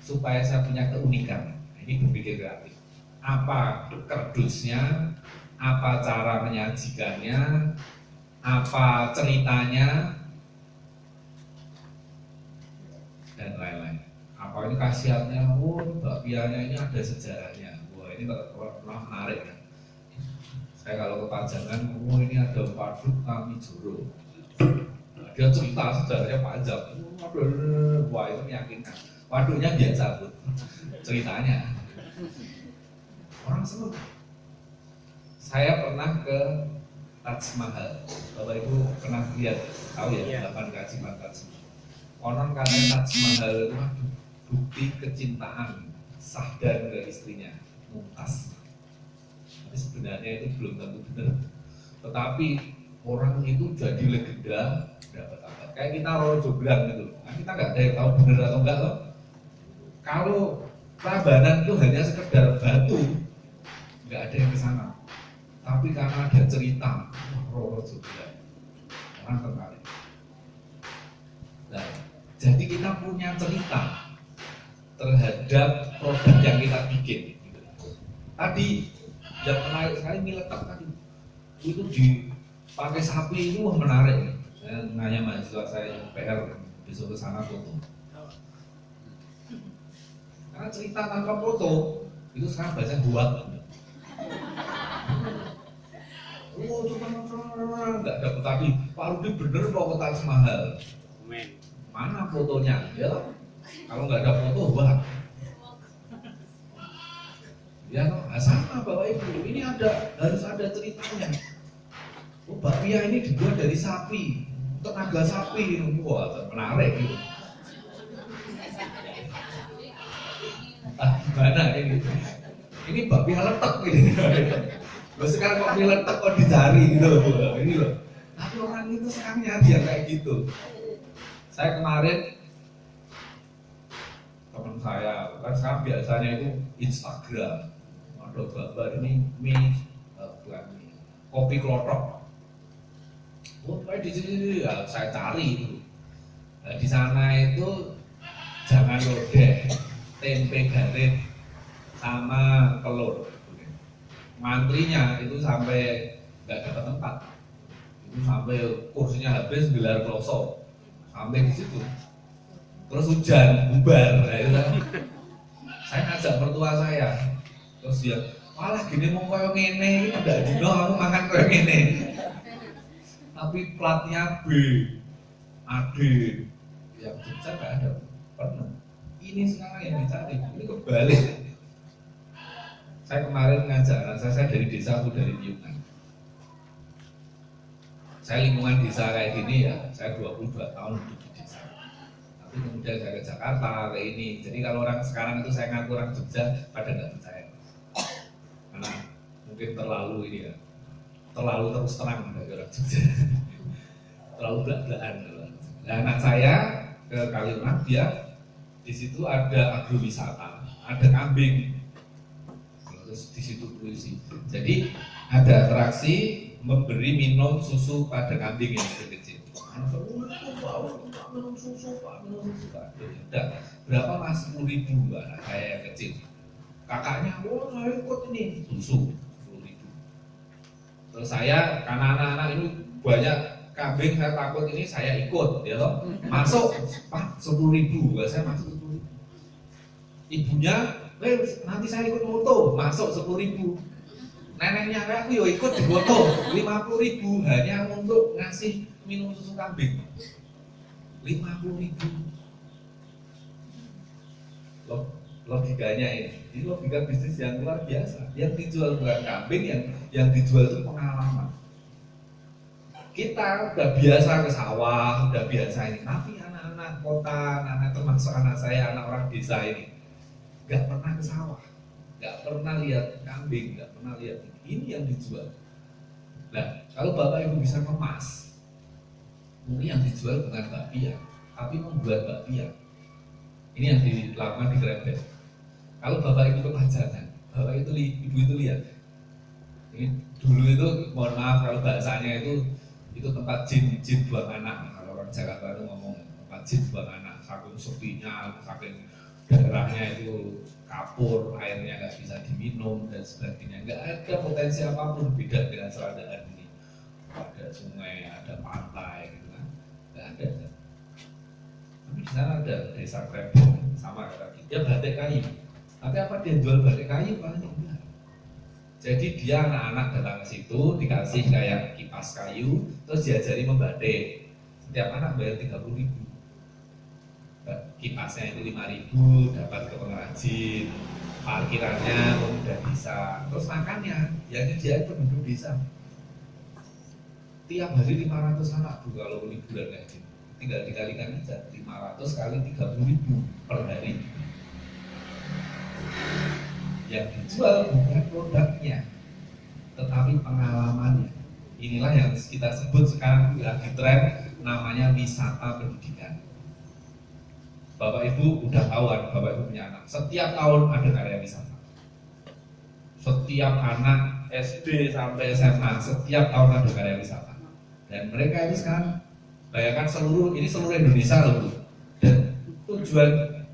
supaya saya punya keunikan. Ini berpikir kreatif. Apa kerdusnya, apa cara menyajikannya, apa ceritanya, dan lain-lain. Apa ini khasiatnya? Oh, bakpianya ini ada sejarahnya. Wah, ini pernah menarik ya. Saya kalau ke Pajangan, oh ini ada waduk Kami Joro. Nah, dia cerita sejarahnya panjang. Wah, itu meyakinkan. Waduknya biasa, Bu. Ceritanya. Orang senang. Saya pernah ke Taj Mahal. Bapak Ibu pernah lihat, tahu ya, 8 keajaiban Taj Mahal. Konon katanya Taj Mahal itu bukti kecintaan Sahdan ke istrinya, Mumtaz. Tapi sebenarnya itu belum tentu benar. Tetapi orang itu jadi legenda dapat apa? Kayak kita Roro Joglang gitu. Nah, kita nggak ada yang tahu benar atau enggak loh. Kalau Prambanan itu hanya sekedar batu, nggak ada yang ke sana. Tapi karena ada cerita Roro Joglang, orang tertarik. Nah, jadi kita punya cerita terhadap produk yang kita bikin. Tadi yang menarik sekali mie letek tadi. Itu dipakai sapi itu menarik. Saya nanya mahasiswa saya yang PR besok ke sana foto. Karena cerita tanpa foto itu sekarang baca buat. Oh, nggak dapat tadi. Pak Rudi bener mau ke Taj Mahal. Mana fotonya? Ya, kalau nggak ada foto, buat. Ya, sama Bapak Ibu. Ini harus ada ceritanya. Oh, bakpia ini dibuat dari sapi, tenaga sapi. Wah, menarik gitu. Gimana ini? Ini bakpia letek gitu. Loh, sekarang kok mie letek kok dicari gitu loh. Ini loh. Tapi orang itu sekarang nyari yang kayak gitu. Saya kemarin teman saya, kan sekarang biasanya itu Instagram, ada gambar ini mie bukan mie, kopi klothok. Oh, di sini ya, saya cari itu. Nah, di sana itu jangan lodeh, tempe garing, sama telur. Mantrinya itu sampai nggak dapat tempat, itu sampai kursinya habis gelar kloso, sampai di situ. Terus hujan, bubar. Nah, itu kan. Saya ngajak mertua saya, terus dia, malah gini mau koyo ngene, ini udah dino aku makan koyo ngene. Tapi platnya B, AD, yang Jogja nggak ada pernah. Ini sekarang yang dicari, ini kebalik. Saya kemarin ngajak anak saya dari desa, aku dari Piungan. Saya lingkungan desa kayak gini ya, saya 22 tahun hidup di desa. Tapi kemudian saya ke Jakarta, ke ini. Jadi kalau orang sekarang itu saya ngaku orang Jogja, pada nggak percaya. Karena mungkin terlalu ini ya, terlalu terus terang bagi orang Jogja. Terlalu belak-belakan. Nah, anak saya ke Kaliurang, dia di situ ada agrowisata, ada kambing. Terus di situ puisi. Jadi ada atraksi memberi minum susu pada kambing yang kecil-kecil. Minum susu Pak. Udah, berapa Mas? 10.000 anak saya yang kecil. Kakaknya, oh saya ikut ini susu 10.000. Terus saya, karena anak-anak ini banyak kambing, saya takut ini saya ikut, ya loh. Masuk Pak 10.000, saya masuk 10.000. Ibunya, nanti saya ikut moto, masuk 10.000. Neneknya aku yo ikut di moto 50.000 hanya untuk ngasih minum susu kambing. 50.000. Logikanya ini logika bisnis yang luar biasa. Yang dijual bukan kambing, yang dijual itu pengalaman. Kita udah biasa ke sawah, udah biasa ini, tapi anak-anak kota, anak termasuk anak saya, anak orang desa ini nggak pernah ke sawah, nggak pernah lihat kambing, nggak pernah lihat ini yang dijual. Nah, kalau Bapak Ibu bisa kemas, mungkin yang dijual bukan bakpia, tapi membuat bakpia. Ini yang dilakukan di Krempet. Kalau Bapak Ibu ke Pajangan, Bapak itu Ibu itu lihat. Ini dulu itu, mohon maaf kalau bahasanya itu tempat jin buang anak. Kalau orang Jakarta itu ngomong tempat jin buang anak, saking sepinya, saking daerahnya itu kapur, airnya nggak bisa diminum dan sebagainya. Nggak ada potensi apapun beda dengan Serandaan ini. Ada sungai, ada pantai, gitu kan? Nggak ada. Tapi di sana ada desa Krempet sama kayak dia batik kayu. Tapi apa dia jual batik kayu? Paling enggak. Jadi dia anak-anak datang ke situ dikasih kayak kipas kayu, terus diajari membatik. Setiap anak bayar 30.000. Kipasnya itu 5.000, dapat ke pengrajin, parkirannya udah bisa, terus makannya yang nyediain penduduk desa. Tiap hari 500 anak Bu kalau liburan kayak gini, tinggal dikalikan aja 500 kali 30.000 per hari. Yang dijual bukan produknya, tetapi pengalamannya. Inilah yang kita sebut sekarang lagi tren, namanya wisata pendidikan. Bapak Ibu udah tahu kan, Bapak Ibu punya anak. Setiap tahun ada karya wisata. Setiap anak SD sampai SMA, setiap tahun ada karya wisata. Dan mereka itu sekarang, bayangkan seluruh Indonesia loh Bu. Dan tujuan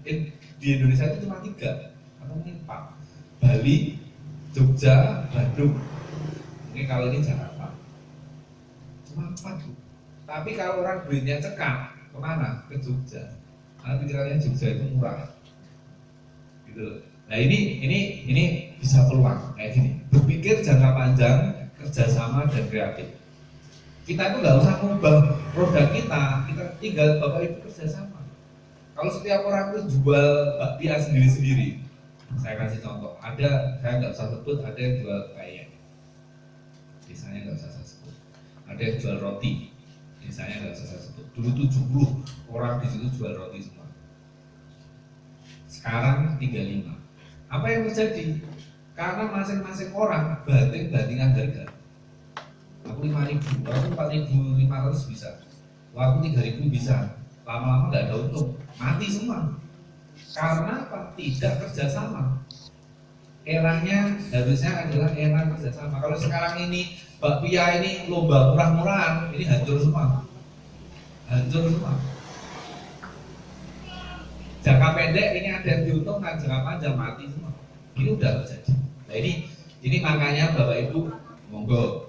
di Indonesia itu cuma 3 atau mungkin 4. Bali, Jogja, Bandung. Mungkin kalau ini Jakarta. Cuma 4 Bu. Tapi kalau orang duitnya cekak, kemana? Ke Jogja. Karena pikirannya Jogja itu murah, gitu. Nah ini bisa peluang kayak gini. Berpikir jangka panjang, kerjasama dan kreatif. Kita itu nggak usah mengubah produk kita tinggal Bapak Ibu kerjasama. Kalau setiap orang itu jual bakpia sendiri-sendiri, saya kasih contoh. Saya nggak usah sebut, ada yang jual peyek, desanya nggak usah saya sebut. Ada yang jual roti, desanya nggak usah saya sebut. Dulu 70 orang di situ jual roti semua. Sekarang 35. Apa yang terjadi? Karena masing-masing orang banting-bantingan harga. Aku 5.000, aku 4.500 bisa. Aku 3.000 bisa. Lama-lama nggak ada untung, mati semua. Karena apa? Tidak kerjasama. eranya harusnya adalah era kerjasama. Kalau sekarang ini bakpia ini lomba murah-murahan, ini hancur semua. Hancur semua. Jangka pendek ini ada yang diuntungkan, jangka panjang mati semua. Ini udah terjadi. Nah ini makanya Bapak Ibu monggo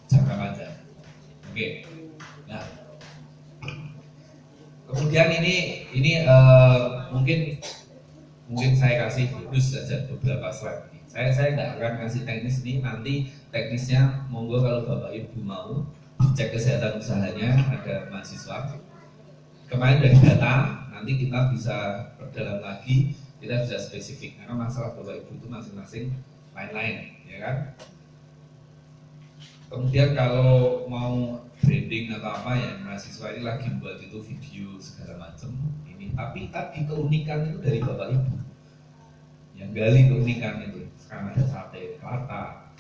jangka panjang. Oke. Nah, kemudian ini mungkin saya kasih bonus saja beberapa slide. Saya nggak akan kasih teknis ini, nanti teknisnya monggo kalau Bapak Ibu mau dicek kesehatan usahanya, ada mahasiswa. Kemarin dari data, nanti kita bisa perdalam lagi, kita bisa spesifik karena masalah Bapak Ibu itu masing-masing lain-lain, ya kan? Kemudian kalau mau branding atau apa ya, mahasiswa ini lagi buat itu video segala macam ini, tapi tadi keunikan itu dari Bapak Ibu yang gali keunikan itu. Sekarang ada sate kelata,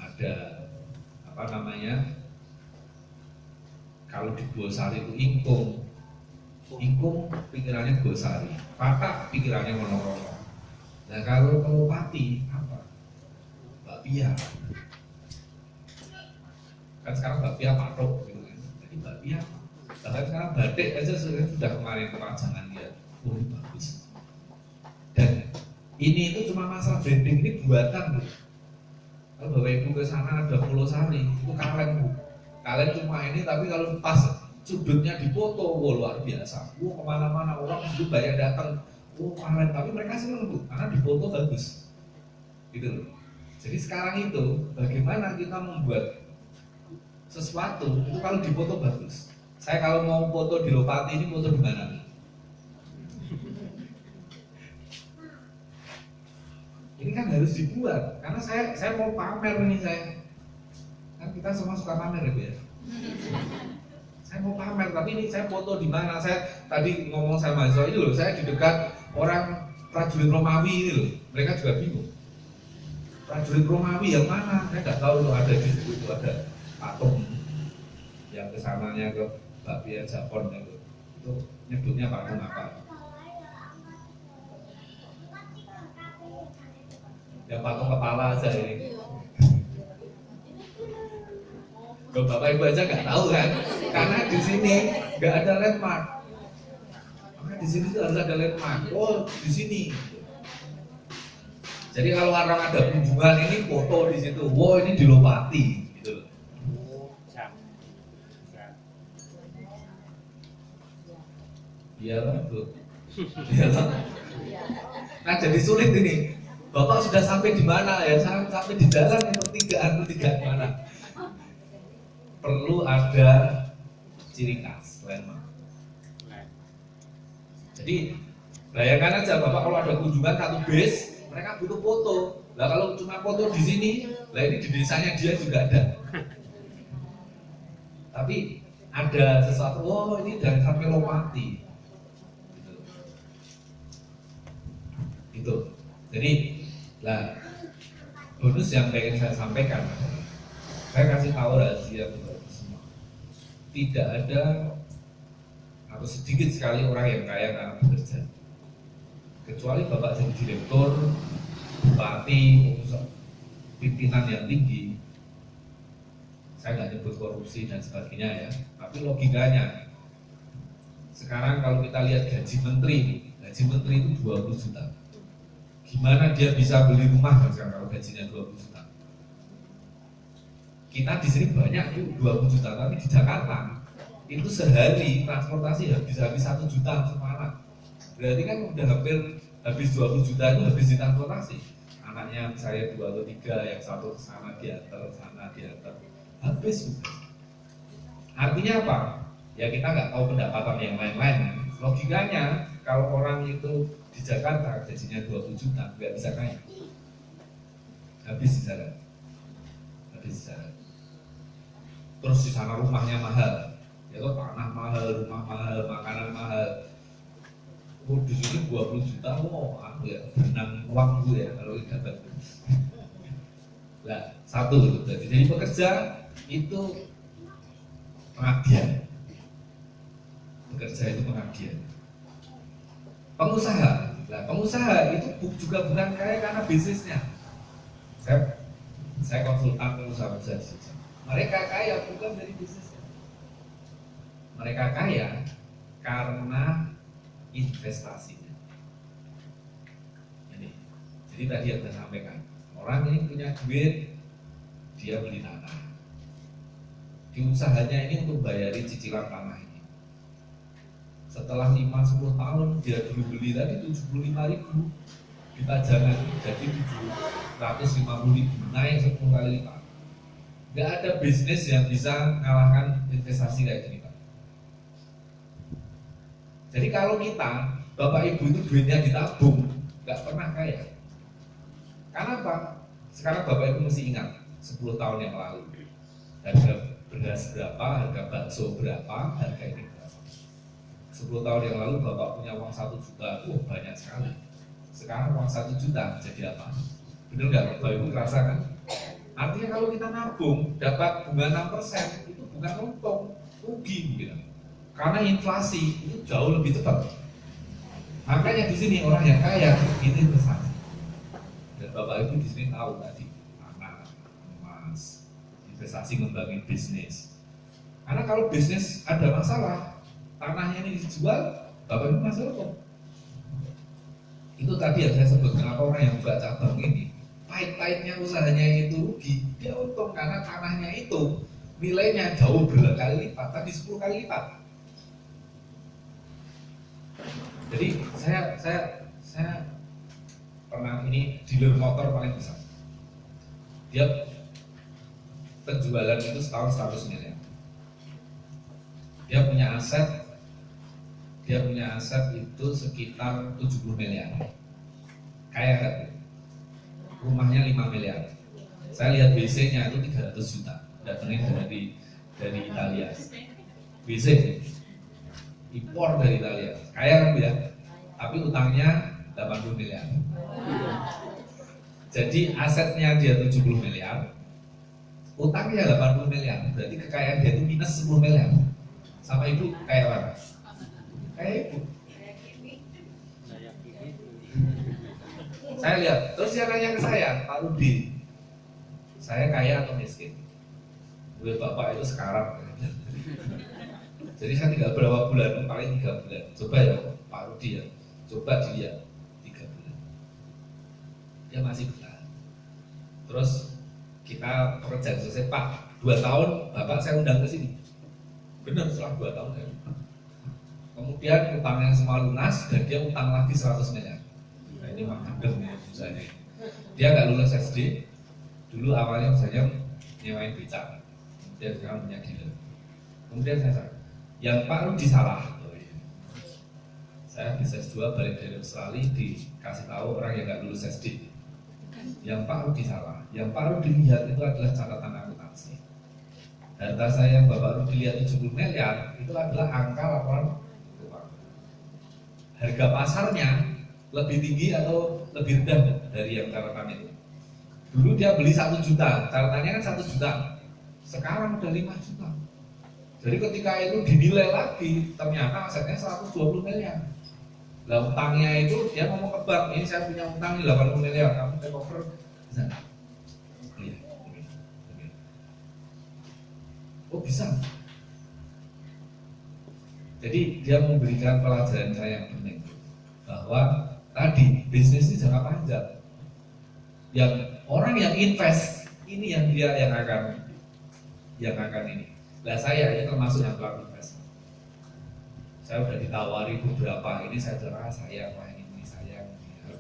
ada apa namanya, kalau di Bosari itu ingkung pikirannya Bosari, Patak pikirannya Wonosobo. Nah kalau Pati apa? Bakpia. Kan sekarang bakpia patok gitu kan. Jadi bakpia. Bahkan sekarang batik aja sudah kemarin perajangan dia. Oh ini bagus. Dan ini itu cuma masalah branding, ini buatan Bu. Kalau Bapak Ibu ke sana ada Pulau Sari, itu kalian Bu. Kalian cuma ini tapi kalau pas sudutnya dipoto, wah luar biasa. Wah kemana-mana orang itu banyak datang. Oh kalian, tapi mereka senang Bu, karena dipoto bagus. Gitu loh. Jadi sekarang itu bagaimana kita membuat sesuatu itu kalau dipoto bagus. Saya kalau mau foto di Lopati ini foto di mana? Ini kan harus dibuat karena saya mau pamer nih saya. Kan kita semua suka pamer ya Bu ya. Saya mau pamer tapi ini saya foto di mana? Saya tadi ngomong sama mahasiswa ini loh, saya di dekat orang prajurit Romawi ini loh. Mereka juga bingung. Prajurit Romawi yang mana? Saya nggak tahu loh, ada di situ itu ada patung yang kesananya ke bakpia Japon itu nyebutnya patung apa? Ya patung kepala aja ini. Kalau Bapak Ibu aja nggak tahu kan? Karena di sini nggak ada landmark. Karena di sini tuh harus ada landmark. Oh di sini. Jadi kalau orang ada kunjungan ini foto di situ. Wow ini di Lopati. Iya betul. Iya. Nah jadi sulit ini. Bapak sudah sampai di mana ya? Sampai di jalan yang pertigaan mana? Perlu ada ciri khas landmark. Jadi bayangkan aja Bapak kalau ada kunjungan satu base, mereka butuh foto. Lah kalau cuma foto di sini, lah ini di desanya dia juga ada. Tapi ada sesuatu. Oh ini dari sampai Lopati. Itu. Jadi, lah bonus yang pengen saya sampaikan, saya kasih tahu rahasia buat semua. Tidak ada atau sedikit sekali orang yang kaya karena bekerja. Kecuali Bapak jadi direktur, bupati, pimpinan yang tinggi. Saya nggak nyebut korupsi dan sebagainya ya. Tapi logikanya, sekarang kalau kita lihat gaji menteri itu 20 juta. Gimana dia bisa beli rumah kan sekarang kalau gajinya 20 juta? Kita di sini banyak tuh 20 juta, tapi di Jakarta itu sehari transportasi habis 1 juta Semarang. Berarti kan udah hampir habis 20 juta itu habis di transportasi. Anaknya saya 2 atau 3, yang satu sana diantar, habis. Artinya apa? Ya kita nggak tahu pendapatan yang lain-lain. Logikanya kalau orang itu di Jakarta gajinya 20 juta nggak bisa kaya, habis di sana. Terus di sana rumahnya mahal, ya kok tanah mahal, rumah mahal, makanan mahal. Oh di sini 20 juta, oh aku ya benang uang gue ya kalau dapat. Nah satu itu berarti jadi pekerja itu pengabdian. Bekerja itu pengabdian. Pengusaha Nah, pengusaha itu juga bukan kaya karena bisnisnya. Saya konsultan pengusaha besar. Mereka kaya bukan dari bisnisnya. Mereka kaya karena investasinya. Jadi tadi yang saya sampaikan, orang ini punya duit, dia beli tanah. Di usahanya ini untuk bayari cicilan tanah ini. Setelah 5-10 tahun dia dulu beli tadi 75.000, dipajangan jadi 750.000, naik 10 kali lipat. Gak ada bisnis yang bisa mengalahkan investasi kayak gini, Pak. Jadi kalau kita, Bapak Ibu itu duitnya ditabung, gak pernah kaya. Karena apa? Sekarang Bapak Ibu mesti ingat 10 tahun yang lalu harga beras berapa, harga bakso berapa, harga ini berapa. 10 tahun yang lalu Bapak punya uang 1 juta, banyak sekali. Sekarang uang 1 juta jadi apa? Benar nggak Bapak Ibu kerasa kan? Artinya kalau kita nabung dapat bunga 6%, itu bukan untung, rugi gitu. Karena inflasi itu jauh lebih cepat. Makanya di sini orang yang kaya ini investasi. Dan Bapak Ibu di sini tahu tadi tanah, emas, investasi ngembangin bisnis. Karena kalau bisnis ada masalah, tanahnya ini dijual, Bapak Ibu masih untung. Itu tadi yang saya sebut, kenapa orang yang buka cabang ini pahit-pahitnya usahanya itu rugi, dia untung karena tanahnya itu nilainya jauh berkali lipat, tadi 10 kali lipat. Jadi saya pernah ini dealer motor paling besar. Dia penjualan itu setahun 100 miliar. Dia punya aset itu sekitar 70 miliar. Kaya kan? Rumahnya 5 miliar. Saya lihat BC-nya itu 300 juta. Datangin dari Italia. BC impor dari Italia. Kaya kan ya? Tapi utangnya 80 miliar. Jadi asetnya dia 70 miliar, utangnya 80 miliar. Berarti kekayaan dia itu minus 10 miliar. Sama Ibu kayak apa? Kayak Ibu. Saya lihat, terus dia nanya ke saya, Pak Rudi, saya kaya atau miskin? Duit Bapak itu sekarang. Jadi saya tinggal berapa bulan, paling 3 bulan. Coba ya Pak Rudi ya, coba dilihat 3 bulan. Dia masih bertahan. Terus kita pekerjaan selesai, Pak, 2 tahun Bapak saya undang ke sini. Benar, setelah 2 tahun ya. Kemudian utangnya semua lunas dan dia utang lagi 100 miliar. Nah, ini mengandung ya misalnya. Dia nggak lulus SD. Dulu awalnya misalnya nyewain becak. Kemudian sekarang punya dealer. Kemudian saya yang Pak Rudi salah. Saya bisa S2 balik dari Australia dikasih tahu orang yang nggak lulus SD. Yang Pak Rudi salah. Yang Pak Rudi lihat itu adalah catatan akuntansi. Data saya yang Bapak Rudi lihat 70 miliar itu adalah angka laporan keuangan. Harga pasarnya lebih tinggi atau lebih rendah dari yang catatan itu. Dulu dia beli 1 juta, catatannya kan 1 juta. Sekarang udah 5 juta. Jadi ketika itu dinilai lagi, ternyata asetnya 120 miliar. Lah utangnya itu dia ngomong ke bank, ini saya punya utang 80 miliar, kamu take over bisa? Iya. Oh bisa. Jadi dia memberikan pelajaran saya yang penting bahwa tadi bisnis ini jangka panjang. Yang orang yang invest ini yang dia yang akan ini. Nah saya ini termasuk yang pelaku investasi. Saya sudah ditawari beberapa ini saya cerah saya wah ini saya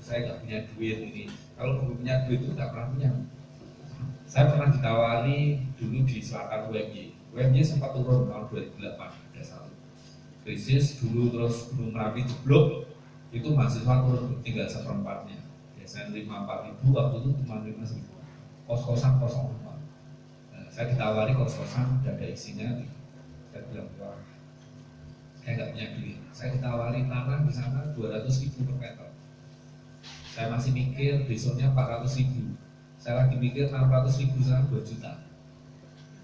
nggak punya duit ini. Kalau punya duit itu nggak pernah punya. Saya pernah ditawari dulu di selatan UMY. UMY sempat turun tahun 2008 ada satu krisis dulu terus Gunung Merapi jeblok itu mahasiswa turun tinggal 1/4-nya. Biasanya 54.000 waktu itu cuma 5.000. Kos-kosan kosong. Saya ditawari kos-kosan, tidak ada isinya. Saya bilang, wah, saya nggak punya duit. Saya ditawari tanah di sana 200.000 per meter. Saya masih mikir besoknya 400.000. Saya lagi mikir 600.000 sana 2 juta.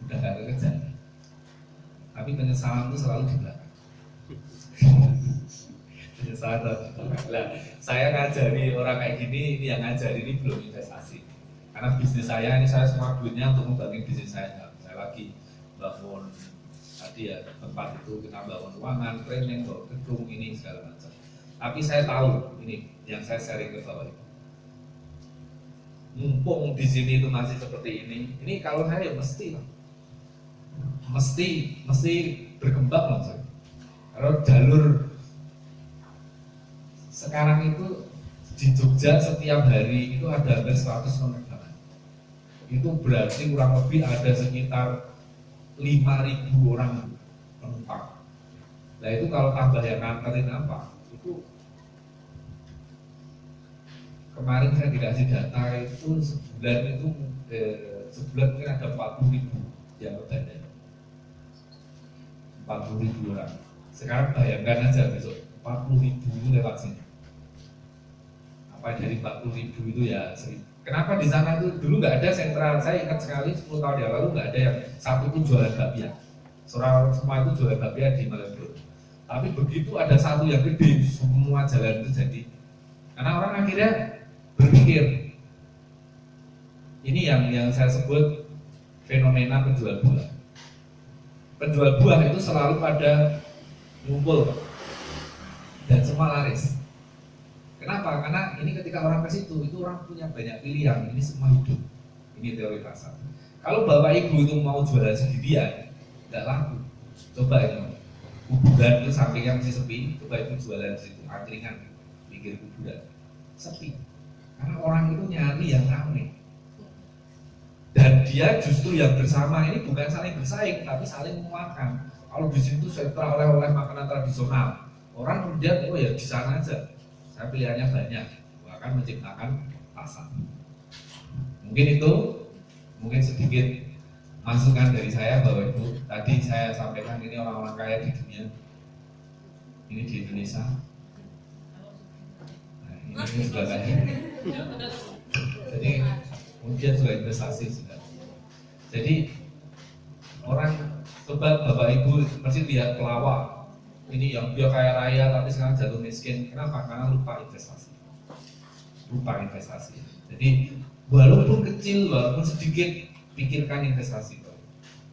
Udah nggak kekejar. Tapi penyesalan itu selalu di belakang. sana. Nah, saya ngajari orang kayak gini, ini yang ngajari ini belum investasi. Karena bisnis saya ini saya semua duitnya untuk membangun bisnis saya. Saya lagi bangun tadi ya tempat itu, kita bangun ruangan, training, bangun gedung ini segala macam. Tapi saya tahu ini yang saya sharing ke Bapak Ibu. Mumpung di sini itu masih seperti ini kalau saya ya mesti berkembang langsung. Kalau jalur sekarang itu di Jogja setiap hari itu ada hampir 100 penerbangan. Itu berarti kurang lebih ada sekitar 5.000 orang penumpang. Nah itu kalau tambah yang nganterin apa? Itu kemarin saya dikasih data itu sebulan mungkin ada 40.000 yang berdandan. 40.000 orang. Sekarang bayangkan aja besok 40.000 lewat sini. Apa dari 40.000 itu ya 1.000. Kenapa di sana itu dulu nggak ada sentral? Saya ingat sekali 10 tahun yang lalu nggak ada yang satu pun jualan bakpia. Semua itu jualan bakpia di Malioboro. Tapi begitu ada satu yang gede, semua jalan itu jadi. Karena orang akhirnya berpikir, ini yang saya sebut fenomena penjual buah. Penjual buah itu selalu pada ngumpul dan semua laris. Kenapa? Karena ini ketika orang ke situ, itu orang punya banyak pilihan. Ini semua hidup. Ini teori pasar. Kalau Bapak Ibu itu mau jualan sendirian, nggak laku. Coba ini, kuburan itu sampingnya masih sepi. Coba itu jualan di situ, angkringan, pinggir kuburan, sepi. Karena orang itu nyari yang ramai. Dan dia justru yang bersama ini bukan saling bersaing, tapi saling menguatkan. Kalau di situ sentra oleh-oleh makanan tradisional, orang kemudian oh ya di sana aja. Saya pilihannya banyak, akan menciptakan pasar. Mungkin itu, mungkin sedikit masukan dari saya Bapak Ibu. Tadi saya sampaikan ini orang-orang kaya di dunia, ini di Indonesia. Nah, ini sudah kaya. Jadi mungkin sudah investasi sudah. Jadi orang coba Bapak Ibu mesti lihat pelawak. Ini yang dia kaya raya tapi sekarang jatuh miskin. Kenapa? Karena lupa investasi. Jadi walaupun kecil, walaupun sedikit, pikirkan investasi.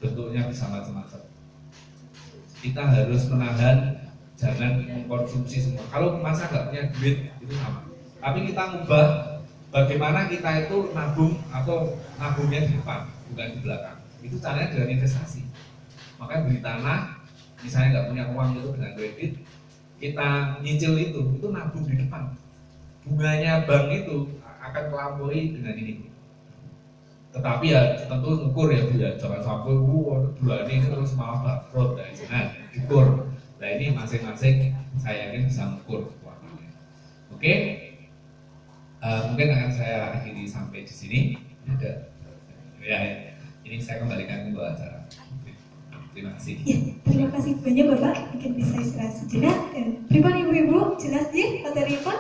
Bentuknya bisa macam-macam. Kita harus menahan, jangan mengkonsumsi semua. Kalau masa nggak punya duit itu sama. Tapi kita ngubah bagaimana kita itu nabung atau nabungnya di depan, bukan di belakang. Itu caranya dengan investasi. Makanya beli tanah. Misalnya nggak punya uang itu dengan kredit, kita nyicil itu nabung di depan. Bunganya bank itu akan melampaui dengan ini. Tetapi ya tentu ukur ya Bu ya, jangan sampai bulan ini terus malah bangkrut. Jangan diukur. Nah ini masing-masing saya yakin bisa mengukur keuangannya. Oke, mungkin akan saya akhiri sampai di sini. Ada, ya, ini saya kembalikan ke mbak acara. Terima kasih. Ya, terima kasih banyak Bapak. Mungkin bisa istirahat sejenak. Dan pripun ibu-ibu, jelas ya materipun.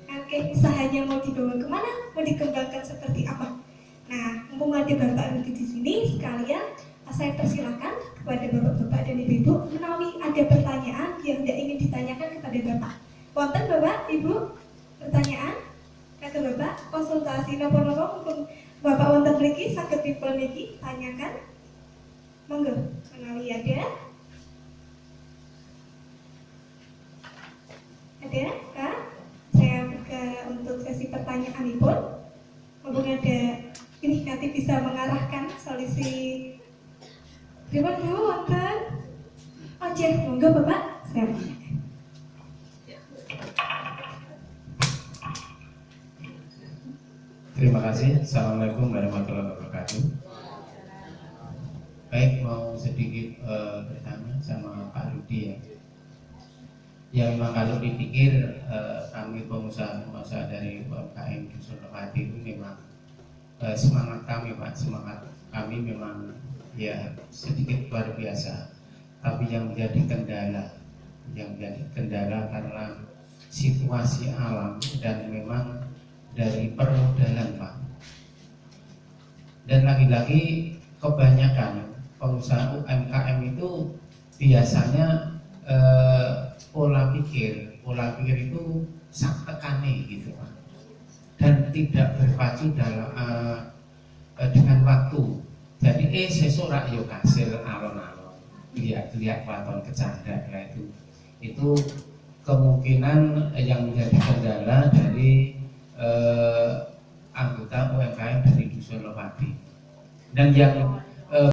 Oke, usahanya mau dibawa kemana? Mau dikembangkan seperti apa? Nah, mumpung ada Bapak Rudy di sini, sekalian saya persilakan kepada Bapak-Bapak dan Ibu-Ibu menawi ada pertanyaan yang tidak ingin ditanyakan kepada Bapak. Wonten Bapak, Ibu, pertanyaan? Kata Bapak, konsultasi nopo-nopo mumpung Bapak wonten mriki saged dipun niki tanyakan. Monggo, menawi ada? Ada, Kak? Saya buka untuk sesi pertanyaan Ibu. Mumpung ada ini nanti bisa mengarahkan solusi. Terima kasih, wonten. Oke, monggo Bapak. Saya Terima kasih. Assalamualaikum warahmatullahi wabarakatuh. Baik, mau sedikit bertanya sama Pak Rudy ya. Ya memang kalau dipikir kami pengusaha-pengusaha dari UMKM di Solokarti itu memang semangat kami Pak, semangat kami memang ya sedikit luar biasa. Tapi yang menjadi kendala karena situasi alam dan memang dari permodalan Pak. Dan lagi-lagi kebanyakan pengusaha UMKM itu biasanya pola pikir pikir itu sak tekane gitu Pak, dan tidak berpacu dalam dengan waktu. Jadi sesuk rak yo kasil alon-alon, lihat waton kecanda. Nah itu kemungkinan yang menjadi kendala dari anggota UMKM dari Dusun Lopati. Dan yang